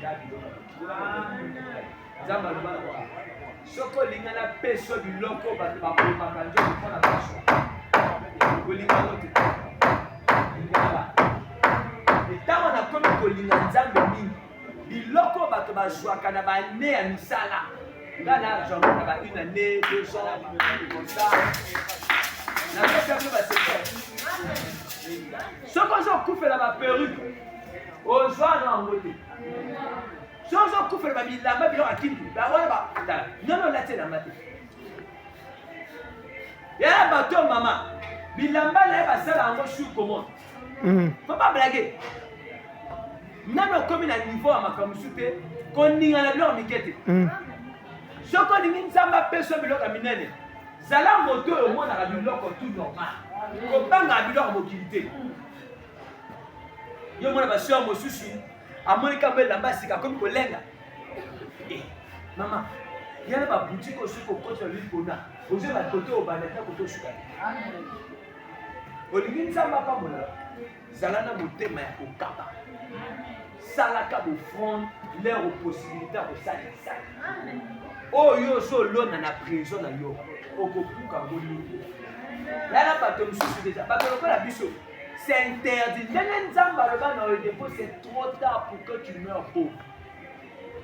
soko lingana peso biloko bato bakomaka nzoto mpona baswa kolingana te lingana ntango nakomi kolinga nzambe mingi biloko bato bazwaka na bane ya misala nga na argent na ba une année 2 ans comme ça napesa bino basekter soko ozokufela baperruke ozwa na yango te sozo kufela babilamba biloko akintu bawana batala nono olati elamba te yaya bato mama bilamba na ye basala yango sur commande fo bablage nano okomi na niveau ya makambo mosusu te koningana biloko mike te soki olingi nzambe apeso biloko ya minene zala moto oyo omonaka biloko tout normal kobangaka biloko mokili te yo omona baseur mosusu amoni kamba elamba asika akomi kolenga mama yana babutike osuki okoti na lipona ozwi bakote obandaka kote osuka olingi nzambe apambola zala na motema ya kokaba salaka bofronde leur possibilité ya kosalisa oyo ozolona na prison na yo okokuka ngo nini yana bato mosusu deja bato lokola biso c'est interdit. C'est trop tard pour que tu meurs pauvre.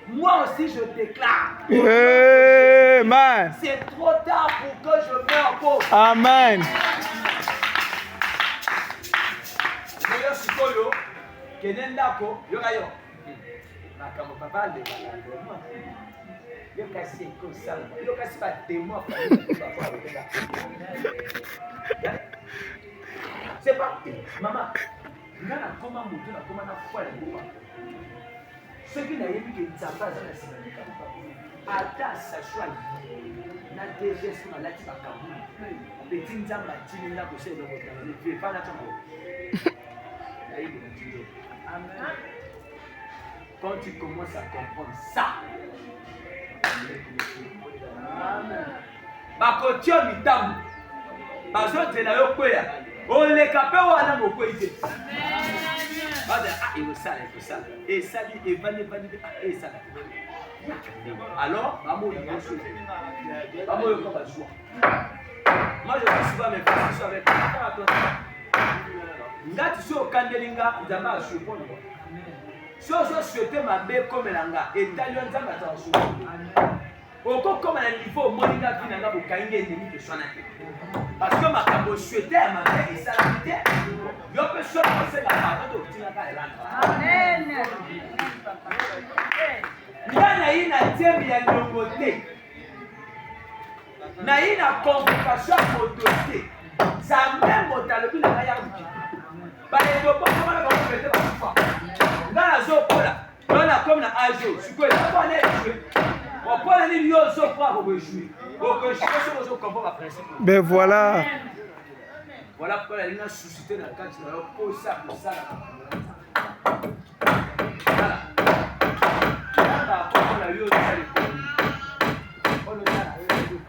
Moi aussi, je déclare. Amen. C'est trop tard pour que je meure pauvre. Amen. C'est pas maman. Nana comment monter na comment na foi la boba. Ce qui n'a eu que nzamba za na sima ka. Ata sa choix. Na déjà ce na lati ba kabu. Petit nzamba tini na ko se do ko ta. Ne pas na tongo. Amen. Quand tu commences à comprendre ça. Amen. Ba ko tio mitambo. Ba zo te na yo kweya. Oleka pe wana mokwei te. Il ça. Et ça dit, et va et ça. Alors, maman, il y a une chose. Maman, il y a comme un jour. Moi, je dis souvent mes frères, avec nga tu so kandelinga nzamba ashopona. So souhaiter ma bé comme langa et talio nzamba ta oko comme na niveau moninga vina nga bokange ennemi de sona te. Parce que ma kambo souhaiter ma bé et ça la vie. Yo peut se passer la pardon de tina ka elanga. Amen. Ngana ina tembi ya nyongote. Na ina convocation autorité. Ça même motalobi na ya ruki. Ba ndo po kama ba fete ba fa. Ngana zo pola. Ngana comme na ajo, siko e pas na jouer. On peut aller yo zo kwa ko jouer. Ko je zo ko ba principe. Ben voilà. Voilà pourquoi la ligne a suscité dans le cadre de la pour ça. Voilà. Là, on a eu aussi les communes. On le a eu.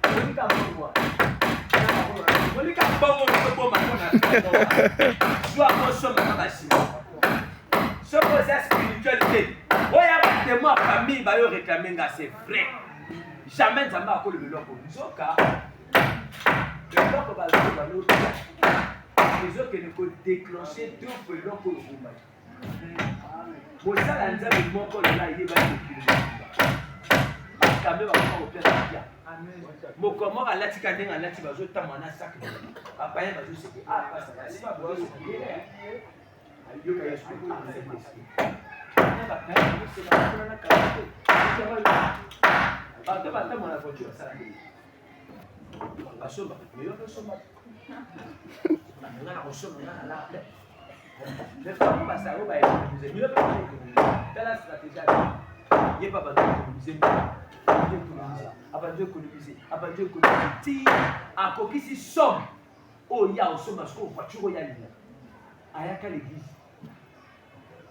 On dit qu'à bon on dit qu'à bon soit bon somme à passer. Ce que c'est spiritualité. Oh ya ba témoin famille ba yo réclamer nga c'est vrai. Jamais ça m'a collé le loco. Zoka. ezokende kodéclenche to eloko obuma mosala nzambe moko lola yebaki bakambe bakoma kopesa bia moko moko alatika ndenge alati bazotamwa na sak bapaya bazoseki ayoka yesu bato batamwa na voiture basala ndenge basomba meyoka osomba nga na kosomba nga na lape les femmes passent à économiser. Mieux pas économiser. Dans la stratégie, il n'y a pas besoin d'économiser. Économiser. Économiser. À quoi qui somme. Oh, il y a au somme, parce qu'on voit toujours y aller. À l'église.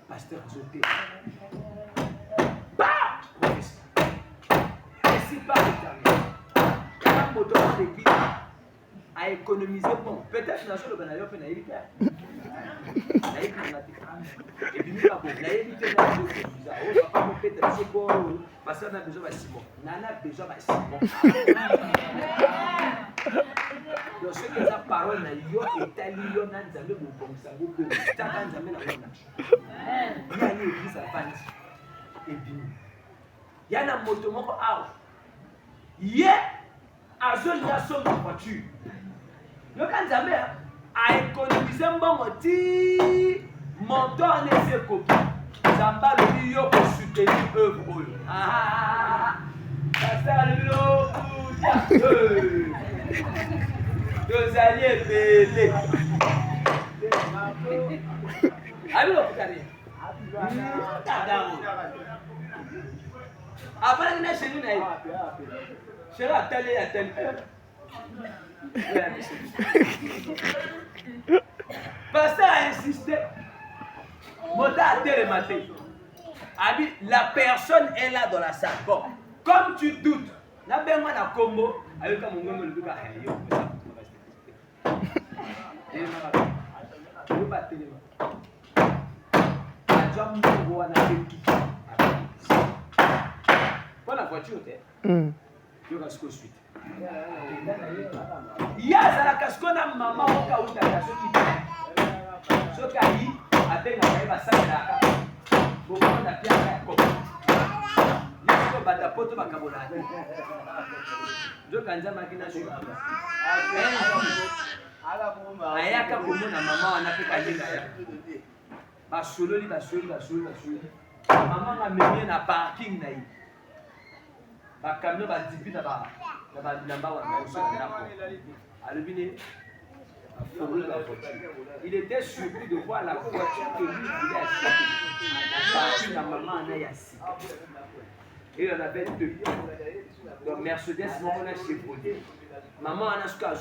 Pasteur Zoté. Bah! Professeur. Et c'est pas déterminé. Quand on doit l'église à économiser, bon, peut-être dans le banal, on peut y faire. Et puis, nous avons l'évité dans le jeu. On va peut-être parce qu'on a besoin de Simon. On a besoin de Simon. Donc, ce que la parole n'a pas été liée dans le jeu, bon, ça vous peut. Ça va dans le jeu. Il y a une église à Bandi. Et puis, il y a un moto moko out. Hier, à zone il y a son voiture. Le quand jamais a économisé un bon motif, montant ne s'est copié. Zamba le lion pour soutenir œuvre. Ça le lion. Deux alliés belés. Allez, avant de naître chez nous, chez nous, à telle heure. Pasteur a insisté. Mota a tel matin. La personne est là dans la salle. Bon, comme tu doutes, la belle moi na combo, avec mon gomme le buka. Pour la voiture, tu vas se suite. Il y a la casque na maman au cas où tu as ce qui a dit avec la ça là. Beaucoup na pia comme. Il faut battre poto bakabola. Donc kanza makina sur. Ayaka komona maman anapeka linga ya. Basololi. Maman a mené na parking na yi. Bakamyo badipi na ba il était surpris de voir la voiture que lui voulait acheter. La maman en a assis. Et il en avait deux. Donc Mercedes, on a Chevrolet. Maman en a ce cas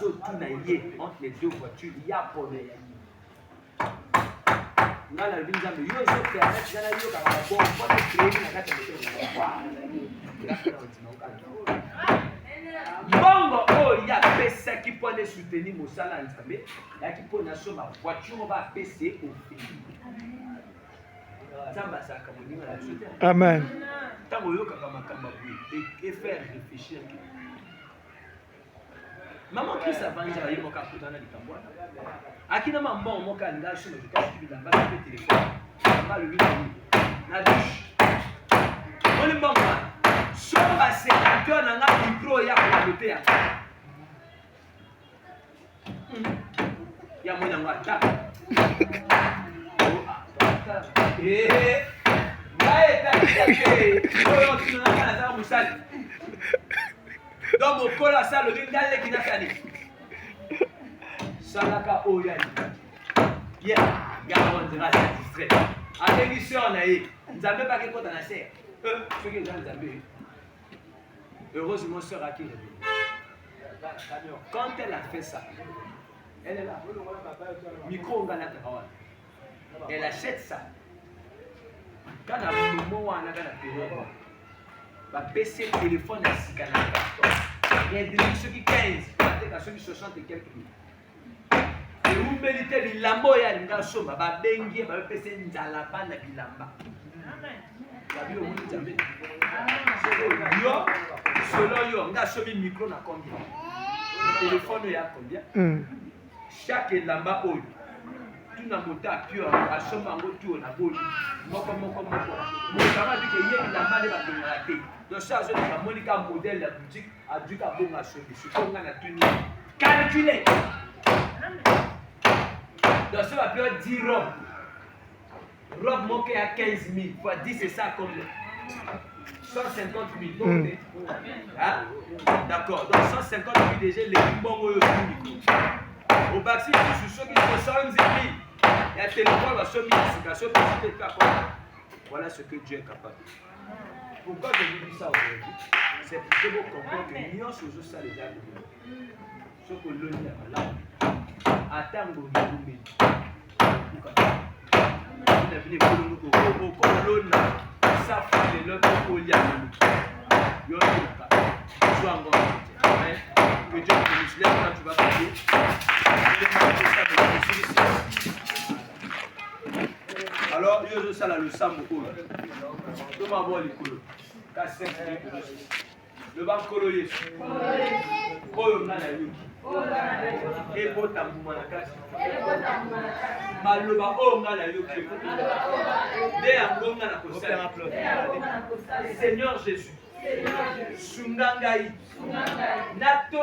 entre les deux voitures. Il y a pour les. Là, la vie nous a Bongo, oh, il y a pesa qui peut soutenir Moussala Nzambe, il y a qui peut naître ma voiture, on va baisser au fil. Amen. Et faire réfléchir. Maman qui s'avance à y moka kutana likambo. Akina maman moka nda shimo tukasi bilamba kwa téléphone. Maman le vidéo. Na douche. Oli maman. Soba sénateur na micro ya kwa côté ya. Ya mwana ngata. Eh. Nae takike. Oyo tunanga na za musali. Donc, mon col à ça, le vingale qui n'a pas dit. Salaka Oyani. Bien, garde, on dira satisfait. Attention, on a eu. Nous n'avons pas quelque chose dans la serre. Ceux qui nous ont. Heureusement, sœur Aki. Quand elle a fait ça, elle est là. Micro, on va la faire. Elle achète ça. Quand on a un moment où on a la période, va baisser le téléphone à 6 canaux. Il y a des ceux qui 15, ceux qui 60 et quelques minutes. Et vous méritez bilamba ya ngashoma ba bengi ba pese njala bana bilamba. Amen. Yo, selon yo, ngashomi micro na combien? Le téléphone ya combien? Chaque lamba oyo tuna mota pure asoma ngo tu na boni moko motama bike yeki la male ba tona te donc ça je la monica modèle la boutique a dû ka bonga sobi sukonga na tuni calculer donc ça va plus 10 robe moke à 15 000 fois 10 c'est ça comme 150 000 hein? D'accord, donc 150 000 déjà les bons au Baxi, je suis sûr qu'il faut 111 000. Il y a téléphone, la sommation, voilà ce que Dieu est capable. Pourquoi je vous dis ça aujourd'hui? C'est pour que vous compreniez que nous sommes ça les gars. Ce que l'on a là, attends, vous venez ça fait l'autre pour y aller. Que Dieu te lève quand tu vas prier. Alors, je suis le sambo. Je vais avoir les colos. Le banc coloré. Oh, on a la yuki. Et pour ta moumanaka. Maloba, oh, on a la yuki. Seigneur Jésus. Sungangai. Nato